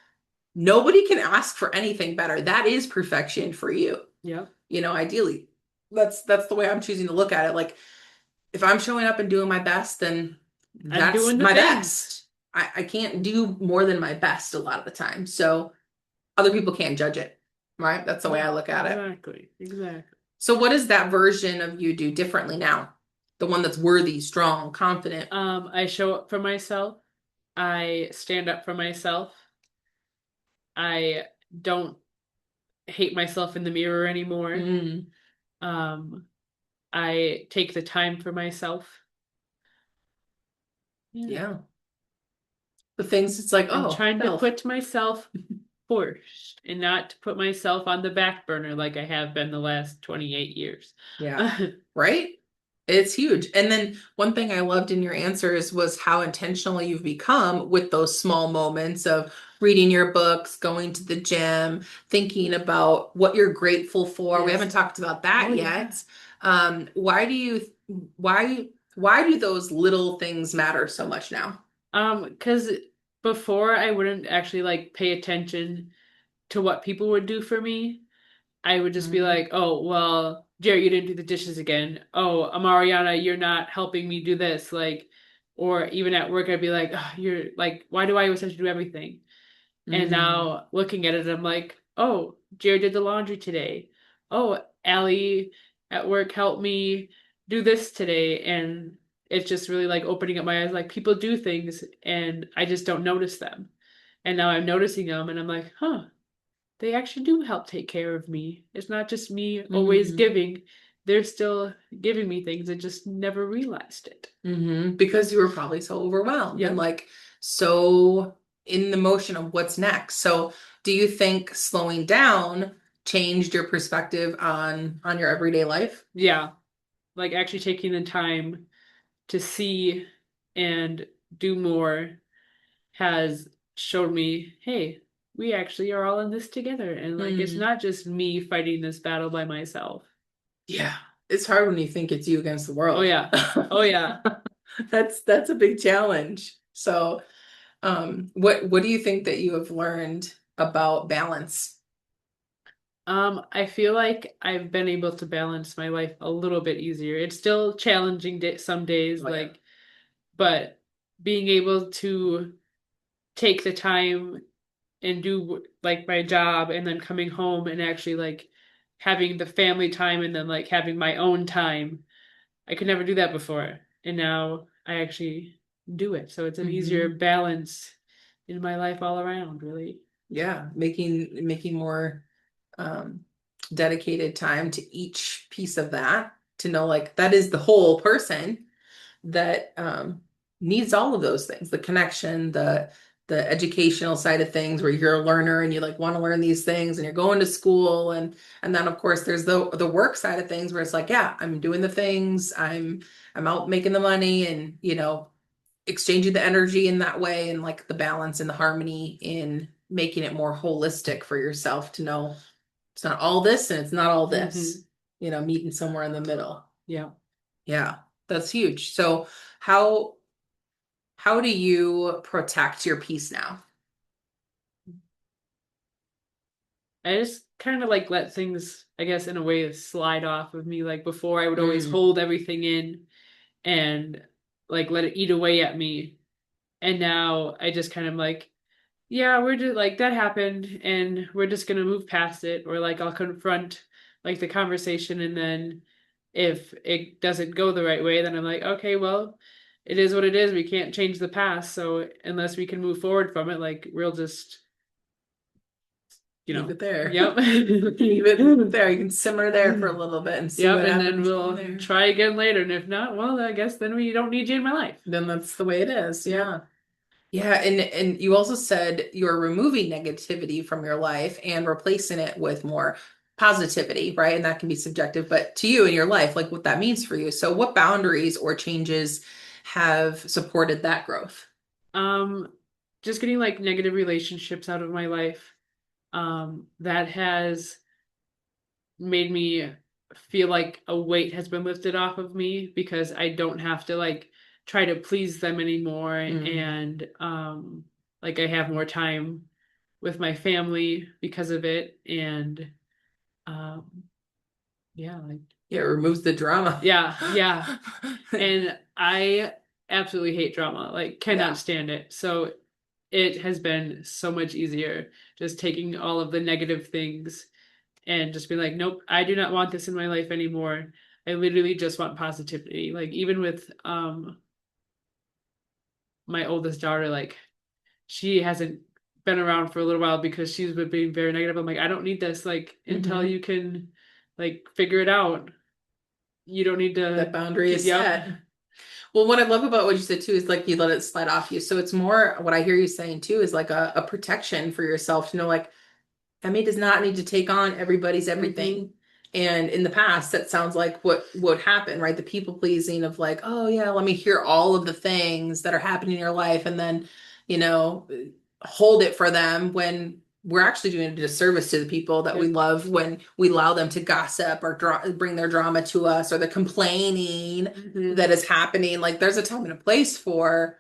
nobody can ask for anything better. That is perfection for you.
Yeah.
Ideally. That's the way I'm choosing to look at it. Like if I'm showing up and doing my best, then
And
that's
doing the
my
things.
best. I can't do more than my best a lot of the time. So other people can't judge it, right? That's the way
Yeah,
I look at it.
exactly. Exactly.
So what does that version of you do differently now? The one that's worthy, strong, confident.
I show up for myself. I stand up for myself. I don't hate myself in the mirror anymore.
Mm,
Um, I take the time for myself. Yeah.
yeah. The things it's like,
I'm
oh,
trying to
self.
put myself first and not to put myself on the back burner like I have been the last 28 years.
Yeah. Right? It's huge. And then one thing I loved in your answers was how intentional you've become with those small moments of reading your books, going to the gym, thinking about what you're grateful for. We
Yes.
haven't talked about
Oh,
that
yeah.
yet. Why do you why do those little things matter so much now?
Because before I wouldn't actually like pay attention to what people would do for me. I would just be
Mm,
like, oh, well, Jerry, you didn't do the dishes again. Oh, Mariana, you're not helping me do this. Like, or even at work, I'd be like, oh, you're like, why do I always have to do everything? And
mm,
now looking at it, I'm like, oh, Jerry did the laundry today. Oh, Allie at work helped me do this today. And it's just really like opening up my eyes. Like people do things and I just don't notice them. And now I'm noticing them and I'm like, huh, they actually do help take care of me. It's not just me always
mm.
giving. They're still giving me things. I just never realized it.
Because you were probably so overwhelmed and
Yep.
like so in the motion of what's next. So, do you think slowing down changed your perspective on your everyday life?
Yeah. Like actually taking the time to see and do more has showed me, hey, we actually are all in this together. And like it's
Hmm.
not just me fighting this battle by myself.
Yeah, it's hard when you think it's you against the
Oh
world.
yeah. Oh yeah.
That's a big challenge. So, what do you think that you have learned about balance?
I feel like I've been able to balance my life a little bit easier. It's still challenging some days,
Oh yeah.
like, but being able to take the time and do like my job and then coming home and actually like having the family time and then like having my own time. I could never do that before. And now I actually do it. So it's an easier
Hmm.
balance in my life all around, really.
Yeah, making more um, dedicated time to each piece of that to know like that is the whole person that needs all of those things, the connection, the educational side of things where you're a learner and you like want to learn these things and you're going to school and then of course there's the work side of things where it's like yeah I'm doing the things I'm out making the money and exchanging the energy in that way and like the balance and the harmony in making it more holistic for yourself to know it's not all this and it's not all
Hmm.
this, meeting somewhere in the middle.
Yeah.
Yeah, that's huge. So how do you protect your peace now?
I just kind of like let things, I guess, in a way slide off of me. Like before, I would always
Mm,
hold everything in and like let it eat away at me. And now I just kind of like, yeah, we're just like that happened and we're just gonna move past it. Or like I'll confront like the conversation and then if it doesn't go the right way, then I'm like, okay, well, it is what it is. We can't change the past. So unless we can move forward from it, like we'll just,
leave it there.
yep.
Leave it there. You can simmer there for a little bit and see
Yep,
what
and then
happens from
we'll
there.
try again later. And if not, well, I guess then we don't need you in my life.
Then that's the way it is.
Yep.
Yeah. Yeah, and you also said you're removing negativity from your life and replacing it with more positivity, right? And that can be subjective, but to you in your life, like what that means for you. So what boundaries or changes have supported that growth?
Um, just getting like negative relationships out of my life. That has made me feel like a weight has been lifted off of me because I don't have to like try to please them anymore
Mm.
and like I have more time with my family because of it and um yeah, like
Yeah, it removes the drama.
yeah, yeah. And I absolutely hate drama, like cannot
Yeah.
stand it. So it has been so much easier just taking all of the negative things and just being like, nope, I do not want this in my life anymore. I literally just want positivity. Like even with my oldest daughter, like she hasn't been around for a little while because she's been being very negative. I'm like, I don't need this. Like until
Hmm.
you can like figure it out, you don't need
That
to
boundary
keep
is
you up.
set. Well, what I love about what you said too is like you let it slide off you. So it's more what I hear you saying too is like a protection for yourself to know like Emmy does not need to take on everybody's
Hmm.
everything. And in the past, that sounds like what would happen, right? The people pleasing of like, oh yeah, let me hear all of the things that are happening in your life and then, you know, hold it for them when we're actually doing a disservice to the people that we
Yep.
love when we allow them to gossip or bring their drama to us or the complaining that
Hmm.
is happening. Like there's a time and a place for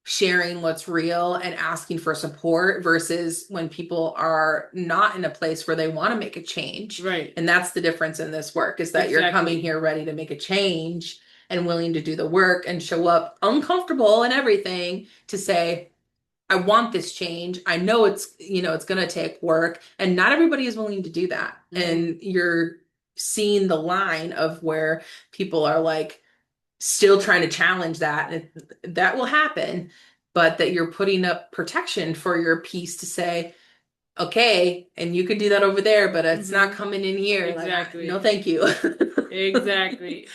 sharing what's real and asking for support versus when people are not in a place where they want to make a change.
Right.
And that's the difference in this work is that you're coming
Exactly.
here ready to make a change and willing to do the work and show up uncomfortable and everything to say, I want this change. I know it's, it's going to take work and not everybody is willing to do that.
Hmm.
And you're seeing the line of where people are like, still trying to challenge that. And that will happen, but that you're putting up protection for your piece to say, okay, and you can do that over there, but it's not
Hmm.
coming in here. Like, no,
Exactly.
thank you.
Exactly.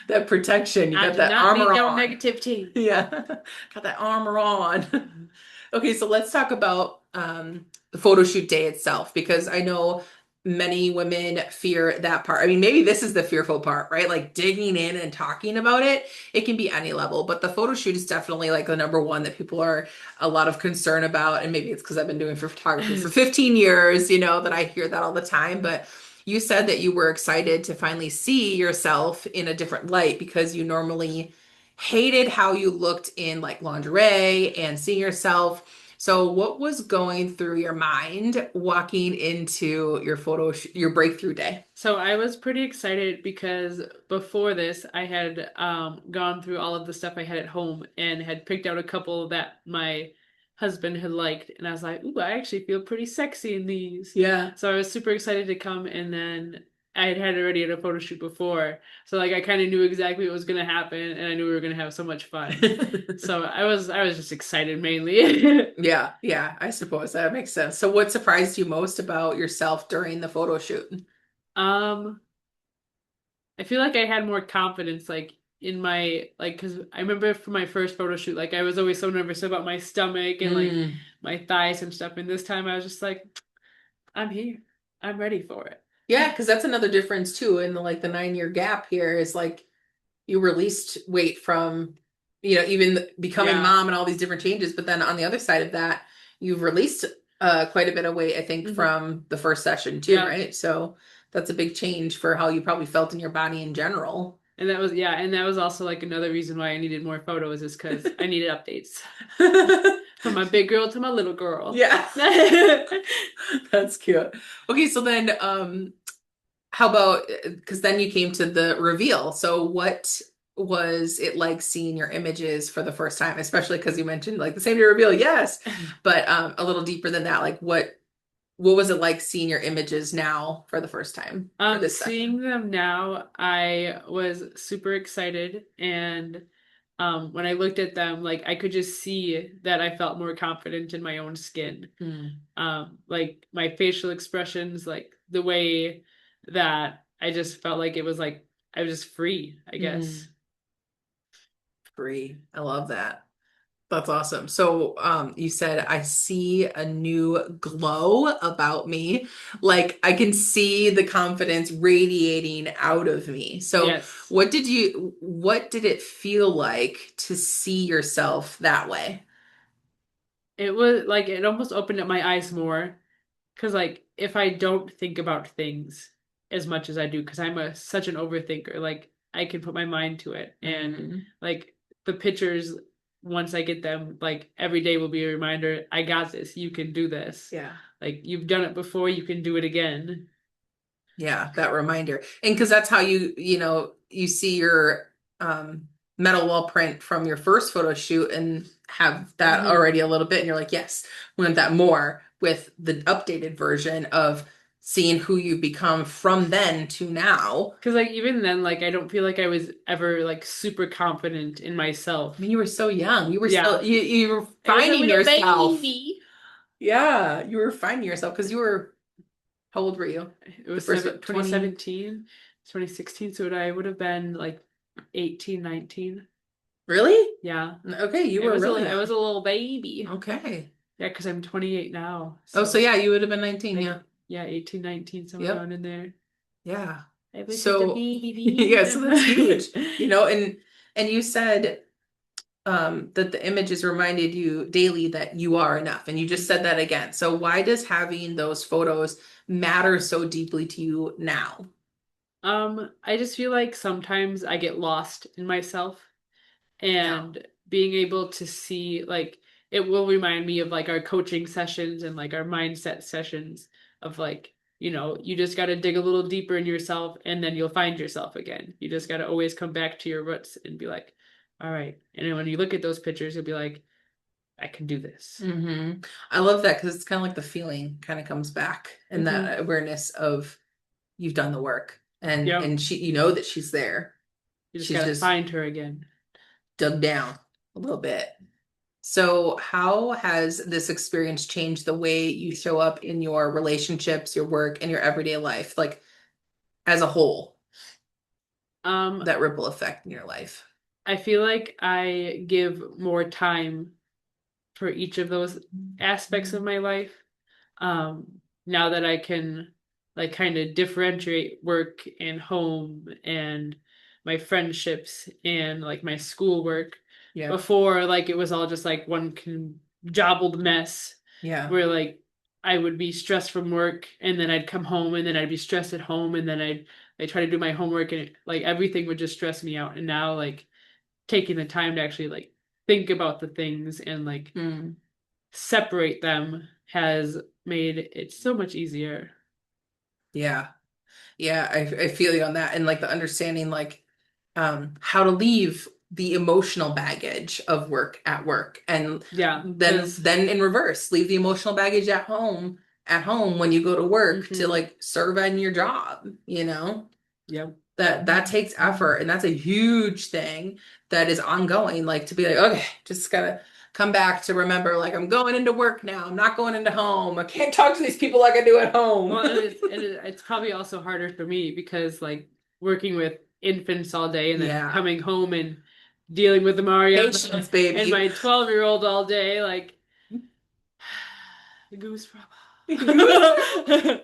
That protection, you
I
got
do
that
not
armor
need no
on.
negativity.
Yeah, got that armor on. Okay, so let's talk about the photo shoot day itself because I know many women fear that part. I mean, maybe this is the fearful part, right? Like digging in and talking about it. It can be any level, but the photo shoot is definitely like the number one that people are a lot of concern about. And maybe it's because I've been doing for photography for 15 years, that I hear that all the time. But you said that you were excited to finally see yourself in a different light because you normally hated how you looked in like lingerie and seeing yourself. So, what was going through your mind walking into your your breakthrough day?
So I was pretty excited because before this, I had gone through all of the stuff I had at home and had picked out a couple that my husband had liked, and I was like, "Ooh, I actually feel pretty sexy in these."
Yeah.
So I was super excited to come, and then I had already had a photo shoot before, so like I kind of knew exactly what was gonna happen, and I knew we were gonna have so much fun. So I was just excited mainly.
Yeah, yeah, I suppose that makes sense. So, what surprised you most about yourself during the photo shoot?
Um, I feel like I had more confidence, like in my like, because I remember for my first photo shoot, like I was always so nervous about my stomach and like
Mm.
my thighs and stuff. And this time I was just like, I'm here, I'm ready for it.
Yeah, because that's another difference too in the 9-year gap here is like you released weight from, even becoming
Yeah.
mom and all these different changes. But then on the other side of that, you've released quite a bit of weight, I think,
Hmm.
from the first session too,
Yeah.
right? So that's a big change for how you probably felt in your body in general.
And that was, yeah, and that was also like another reason why I needed more photos is because I needed updates from my big girl to my little girl.
Yeah, that's cute. Okay, so then how about because then you came to the reveal. So what was it like seeing your images for the first time, especially because you mentioned like the same day reveal, yes, but a little deeper than that, like what was it like seeing your images now for the first time for this
Seeing
session?
them now, I was super excited, and when I looked at them, like I could just see that I felt more confident in my own skin.
Hmm.
Like my facial expressions, like the way that I just felt like it was like I was just free, I guess.
Hmm. Free. I love that. That's awesome. So, you said I see a new glow about me. Like I can see the confidence radiating out of me. So,
Yes.
what did it feel like to see yourself that way?
It was like it almost opened up my eyes more. Because like if I don't think about things as much as I do, because I'm such an overthinker, like I can put my mind to it, and
Mm,
like the pictures, once I get them, like every day will be a reminder. I got this. You can do this.
yeah.
Like you've done it before. You can do it again.
Yeah, that reminder. And because that's how you see your metal wall print from your first photo shoot and have that
Hmm.
already a little bit, and you're like, yes, we want that more with the updated version of seeing who you've become from then to now.
Because like even then, like I don't feel like I was ever like super confident in
I
myself.
mean, you were so young. You were
Yeah.
still you were
I was a
finding
little
yourself.
baby.
Yeah, you were finding yourself because you were, how old were you?
It
The
was
first what, 20?
2017, 2016, so I would have been like 18, 19.
Really?
Yeah.
Okay, you were really
I was
young.
a little baby.
Okay.
Yeah, because I'm 28 now.
Oh, so
So
yeah, you would have been 19,
like
yeah.
yeah, 18, 19, somewhere
Yep.
around in there.
Yeah.
I was just a
So
baby.
yeah, so that's huge. And you said that the images reminded you daily that you are enough, and you just said
Mhm.
that again. So why does having those photos matter so deeply to you now?
I just feel like sometimes I get lost in myself
Yeah.
and being able to see like it will remind me of like our coaching sessions and like our mindset sessions of like, you just got to dig a little deeper in yourself and then you'll find yourself again. You just got to always come back to your roots and be like, all right. And then when you look at those pictures, you'll be like, I can do this.
I love that because it's kind of like the feeling kind of comes back and
Hmm.
that awareness of you've done the work
Yep.
and she you know that she's there.
You just
She's
got to
just
find her again.
dug down a little bit. So, how has this experience changed the way you show up in your relationships, your work, and your everyday life, like as a whole,
Um,
that ripple effect in your life?
I feel like I give more time for each of those aspects of my life. Now that I can like kind of differentiate work and home and my friendships and like my schoolwork.
Yeah.
Before, like it was all just like one jobbled mess
Yeah.
where like I would be stressed from work and then I'd come home and then I'd be stressed at home and then I try to do my homework and like everything would just stress me out. And now like taking the time to actually like think about the things and like
Mm.
separate them has made it so much easier.
Yeah. Yeah. I feel you on that. And like the understanding, like, how to leave the emotional baggage of work at work and
Yeah,
then
because
then in reverse leave the emotional baggage at home when you go to work to
hmm
like serve in your job,
yeah.
that takes effort and that's a huge thing that is ongoing, like to be like, okay, just gotta come back to remember, like, I'm going into work now, I'm not going into home, I can't talk to these people like I do at home.
Well, it's probably also harder for me because like working with infants all day and then
Yeah,
coming home and dealing with the Mariana
patience,
and
baby.
my 12-year-old all day, like the goose
Goose,
bump.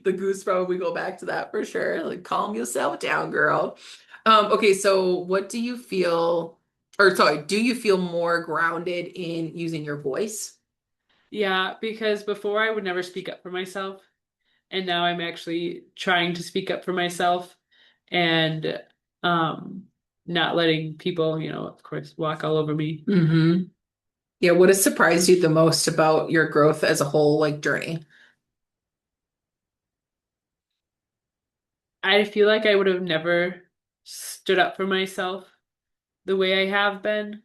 the goose probably go back to that for sure. Like, calm yourself down, girl. Okay, so what do you feel, or sorry, do you feel more grounded in using your voice?
Yeah, because before I would never speak up for myself. And now I'm actually trying to speak up for myself and um not letting people, of course, walk all over me.
Hmm. Yeah, what has surprised you the most about your growth as a whole, like, journey?
I feel like I would have never stood up for myself the way I have been.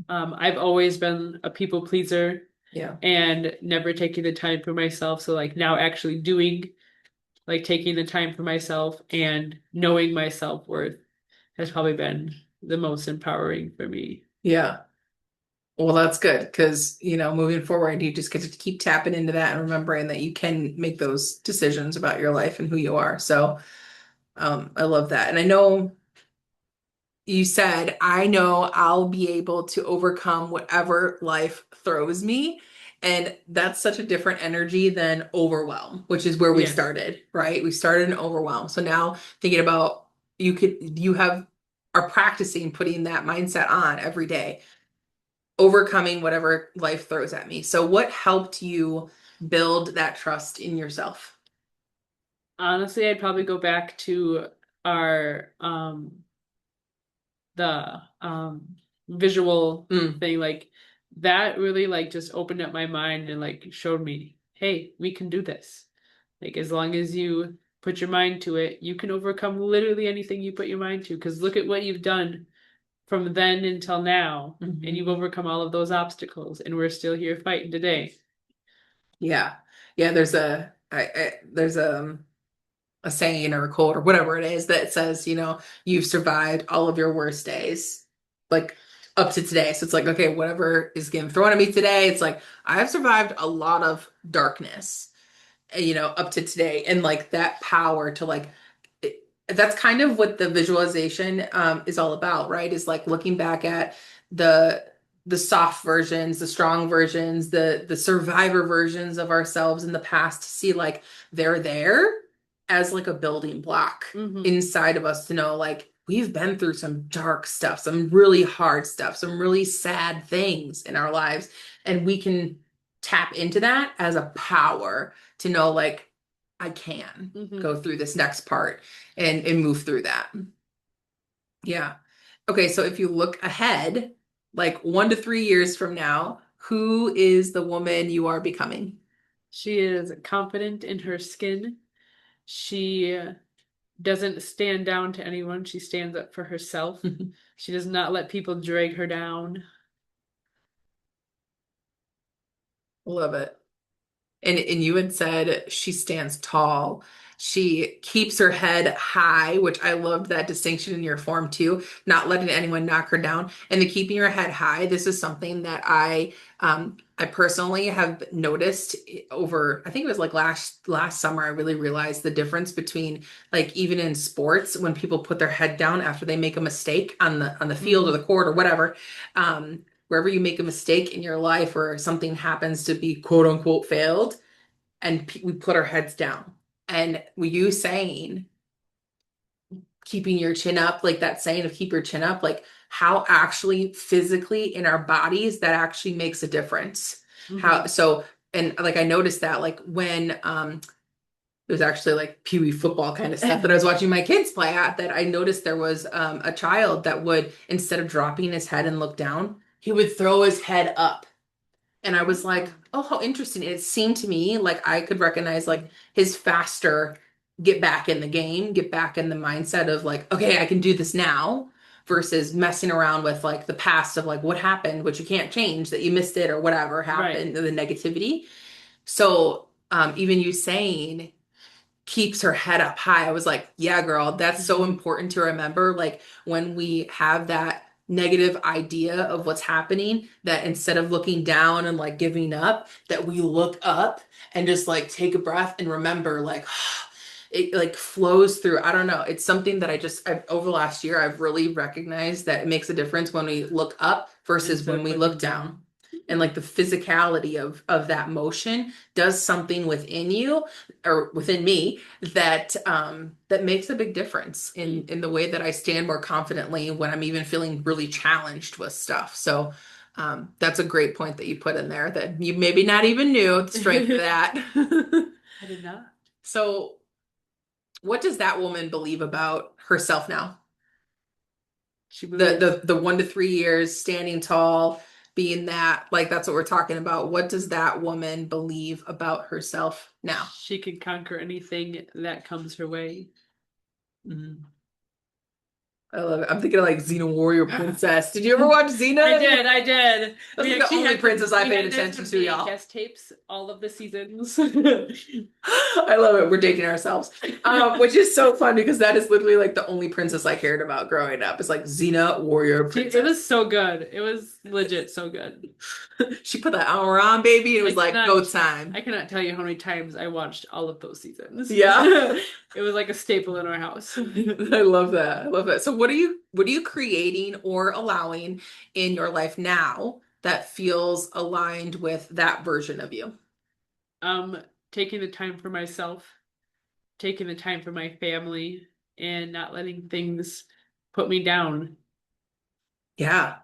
I've always been a people pleaser
Yeah.
and never taking the time for myself. So like now actually doing, like taking the time for myself and knowing my self-worth has probably been the most empowering for me.
Yeah. Well, that's good because, moving forward, you just get to keep tapping into that and remembering that you can make those decisions about your life and who you are. So, I love that. And I know you said, I know I'll be able to overcome whatever life throws me. And that's such a different energy than overwhelm, which is where we
Yes.
started, right? We started in overwhelm. So now thinking about you are practicing putting that mindset on every day, overcoming whatever life throws at me. So what helped you build that trust in yourself?
Honestly, I'd probably go back to our the visual
Mm,
thing like that really like just opened up my mind and like showed me, hey, we can do this. Like as long as you put your mind to it, you can overcome literally anything you put your mind to because look at what you've done from then until now, and you've
Mhm.
overcome all of those obstacles, and we're still here fighting today.
Yeah. Yeah, there's a saying or a quote or whatever it is that says, you've survived all of your worst days, like up to today. So it's like, okay, whatever is getting thrown at me today, it's like I have survived a lot of darkness, up to today. And like that power to like that's kind of what the visualization is all about, right? Is like looking back at the the soft versions, the strong versions, the survivor versions of ourselves in the past to see like they're there as like a building block
Hmm.
inside of us to know like we've been through some dark stuff, some really hard stuff, some really sad things in our lives, and we can tap into that as a power to know like I can
Hmm.
go through this next part and move through that. Yeah. Okay, so if you look ahead, like 1 to 3 years from now, who is the woman you are becoming?
She is confident in her skin. She doesn't stand down to anyone. She stands up for herself. She does not let people drag her down.
Love it. And you had said she stands tall. She keeps her head high, which I loved that distinction in your form too, not letting anyone knock her down. And the keeping your head high, this is something that I personally have noticed over, I think it was like last summer, I really realized the difference between like even in sports when people put their head down after they make a mistake on the field or
Hmm.
the court or whatever. Wherever you make a mistake in your life or something happens to be quote unquote failed, and we put our heads down. And you saying keeping your chin up, like that saying of keep your chin up, like how actually physically in our bodies that actually makes a difference. How
Hmm.
so and like I noticed that like when it was actually like pee-wee football kind of stuff that I was watching my kids play at, that I noticed there was a child that would, instead of dropping his head and look down, he would throw his head up. And I was like, oh, how interesting. It seemed to me like I could recognize like his faster get back in the game, get back in the mindset of like, okay, I can do this now versus messing around with like the past of like what happened, which you can't change, that you missed it or whatever
Right.
happened, the negativity. So even you saying keeps her head up high. I was like, yeah, girl, that's so
Hmm.
important to remember. Like when we have that negative idea of what's happening, that instead of looking down and like giving up, that we look up and just like take a breath and remember, like, it like flows through. I don't know. It's something that over the last year, I've really recognized that it makes a difference when we look up versus
Instead
when
of
we look
looking down.
down. And like the physicality of that motion does something within you or within me that makes a big difference in the way that I stand more confidently when I'm even feeling really challenged with stuff. So that's a great point that you put in there that you maybe not even knew the strength of
I
that.
did not.
So what does that woman believe about herself now?
She
The
believes
the 1 to 3 years standing tall, being that like that's what we're talking about. What does that woman believe about herself now?
she can conquer anything that comes her way.
Mhm. I love it. I'm thinking of like Xena Warrior Princess. Did you ever watch
I
Xena?
did, I did.
That's like the only princess I
We
paid
had this
attention
on
to, y'all.
VHS tapes, all of the seasons.
I love it. We're dating ourselves. Which is so fun because that is literally like the only princess I cared about growing up. It's like Xena Warrior
It was
Princess.
so good. It was legit so good.
She put that armor on, baby, and it
I
was like
cannot
go time.
I cannot tell you how many times I watched all of those seasons.
Yeah.
It was like a staple in our house.
I love that. I love that. So what are you creating or allowing in your life now that feels aligned with that version of you?
Um, Taking the time for myself, taking the time for my family, and not letting things put me down.
Yeah.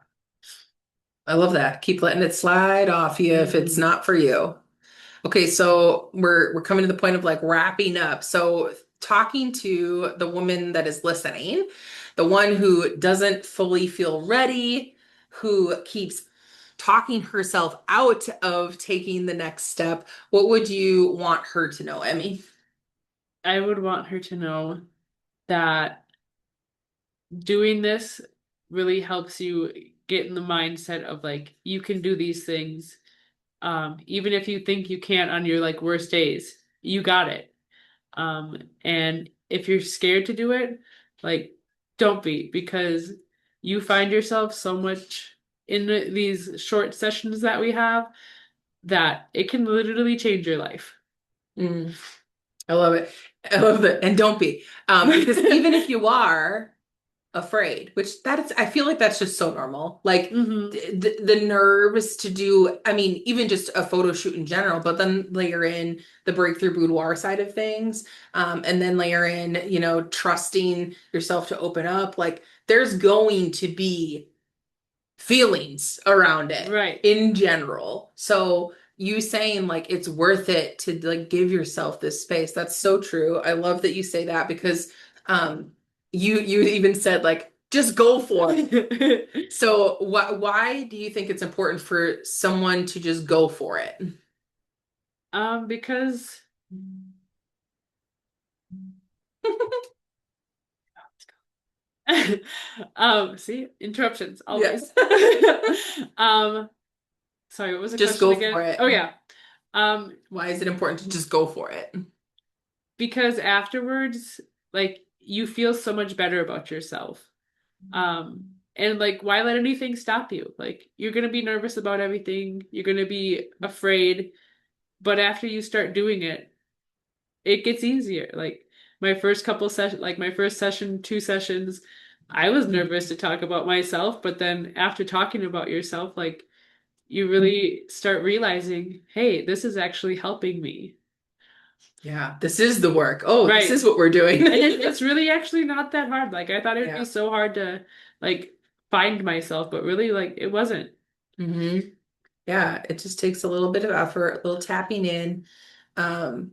I love that. Keep letting it slide off you if it's
Hmm.
not for you. Okay, so we're coming to the point of like wrapping up. So talking to the woman that is listening, the one who doesn't fully feel ready, who keeps talking herself out of taking the next step, what would you want her to know, Emmy?
I would want her to know that doing this really helps you get in the mindset of like you can do these things. Even if you think you can't on your like worst days, you got it. And if you're scared to do it, like don't be, because you find yourself so much in these short sessions that we have that it can literally change your life.
Mm, I love it. I love it. And don't be. Because even if you are afraid, which that's, I feel like that's just so normal. Like
hmm
the nerves to do, I mean, even just a photo shoot in general, but then layer in the breakthrough boudoir side of things, and then layer in, trusting yourself to open up. Like there's going to be feelings around it
Right.
in general. So you saying like it's worth it to like give yourself this space. That's so true. I love that you say that because you even said like just go for it. So why do you think it's important for someone to just go for it?
Because see, interruptions
Yeah.
always. Um, sorry, what was the
Just
question
go for
again?
it.
Oh yeah. Um,
Why is it important to just go for it?
because afterwards, like you feel so much better about yourself. And like why let anything stop you? Like you're gonna be nervous about everything, you're gonna be afraid, but after you start doing it, it gets easier. Like my first couple sessions, like my first session, two sessions, I was nervous to talk about myself, but then after talking about yourself, like you really start realizing, hey, this is actually helping me.
Yeah, this is the work. Oh, this
Right.
is what we're doing.
And it's really actually not that hard. Like I thought it would be
Yeah.
so hard to like find myself, but really like it wasn't.
hmm Yeah, it just takes a little bit of effort, a little tapping in, um,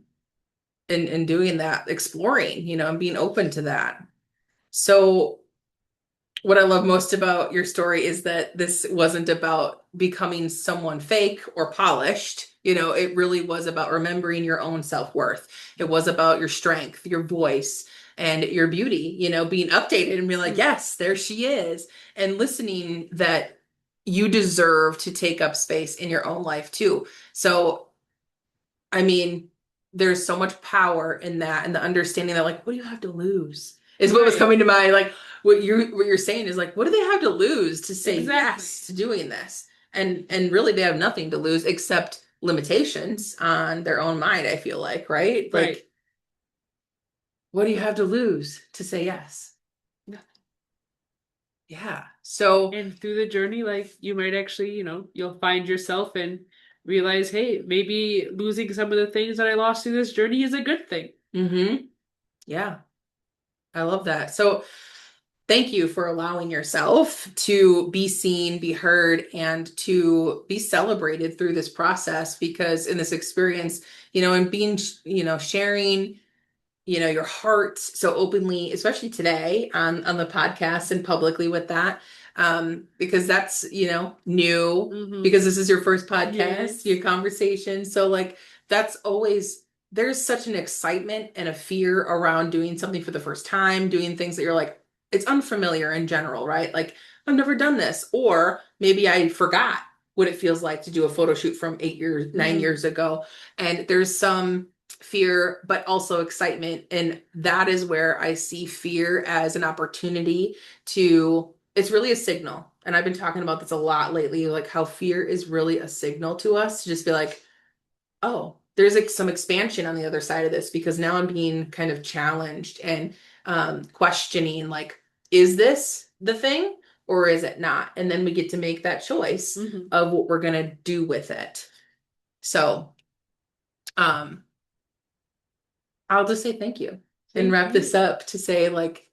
and doing that, exploring, and being open to that. So what I love most about your story is that this wasn't about becoming someone fake or polished. It really was about remembering your own self-worth. It was about your strength, your voice, and your beauty, being updated and be like,
Mm.
yes, there she is. And listening that you deserve to take up space in your own life too. So I mean, there's so much power in that and the understanding that like, what do you have to lose? Is what was
Right.
coming to mind. Like what you're saying is like, what do they have to lose to say
Exactly.
yes to doing this? And really they have nothing to lose except limitations on their own mind, I feel like, right?
Right.
Like, what do you have to lose to say yes? Yeah. So,
And through the journey, like you might actually, you'll find yourself and realize, hey, maybe losing some of the things that I lost through this journey is a good thing.
yeah, I love that. So thank you for allowing yourself to be seen, be heard, and to be celebrated through this process because in this experience, and being, sharing, your heart so openly, especially today on the podcast and publicly with that, because that's, new
Mm-hmm.
because this is your first podcast,
Yes.
your conversation. So like that's always there's such an excitement and a fear around doing something for the first time, doing things that you're like, it's unfamiliar in general, right? Like I've never done this, or maybe I forgot what it feels like to do a photo shoot from 8 years, nine
Mm-hmm.
years ago. And there's some fear, but also excitement. And that is where I see fear as an opportunity it's really a signal. And I've been talking about this a lot lately, like how fear is really a signal to us to just be like, oh, there's like some expansion on the other side of this because now I'm being kind of challenged and questioning, like, is this the thing or is it not? And then we get to make that choice
Mm-hmm.
of what we're going to do with it. So, um, I'll just say thank you and
Thank
wrap this
you.
up to say like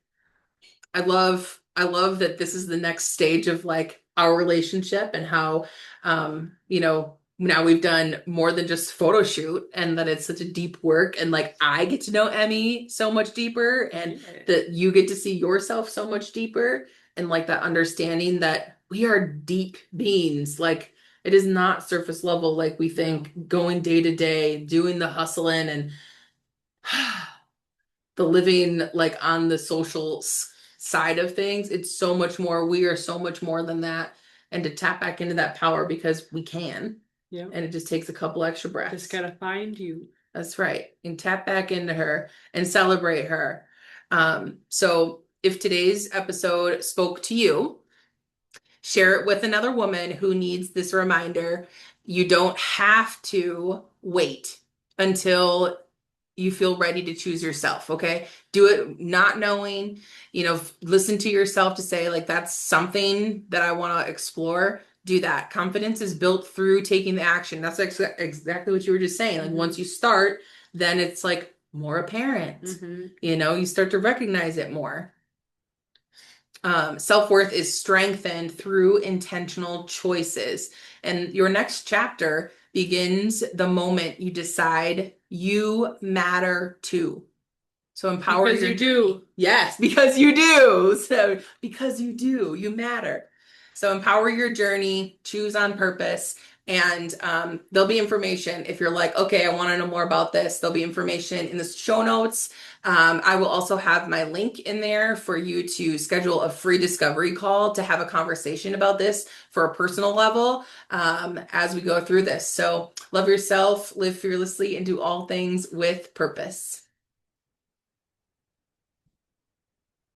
I love that this is the next stage of like our relationship and how now we've done more than just photo shoot and that it's such a deep work and like I get to know Emmy so much deeper and
Yeah.
that you get to see yourself so much deeper and like that understanding that we are deep beings like it is not surface level like we
No.
think going day to day doing the hustling and the living like on the social side of things. It's so much more. We are so much more than that. And to tap back into that power because we can.
Yeah.
And it just takes a couple extra breaths.
Just gotta find you.
That's right. And tap back into her and celebrate her. So if today's episode spoke to you, share it with another woman who needs this reminder. You don't have to wait until you feel ready to choose yourself, okay? Do it not knowing, listen to yourself to say, like, that's something that I want to explore. Do that. Confidence is built through taking the action. That's exactly what you were just saying. Like, once you start, then it's like more apparent. You start to recognize it more. Self-worth is strengthened through intentional choices. And your next chapter begins the moment you decide you matter too. So empower
because you do.
Yes, because you do. So because you do, you matter. So empower your journey, choose on purpose, and there'll be information if you're like, okay, I want to know more about this. There'll be information in the show notes. I will also have my link in there for you to schedule a free discovery call to have a conversation about this for a personal level as we go through this. So love yourself, live fearlessly, and do all things with purpose.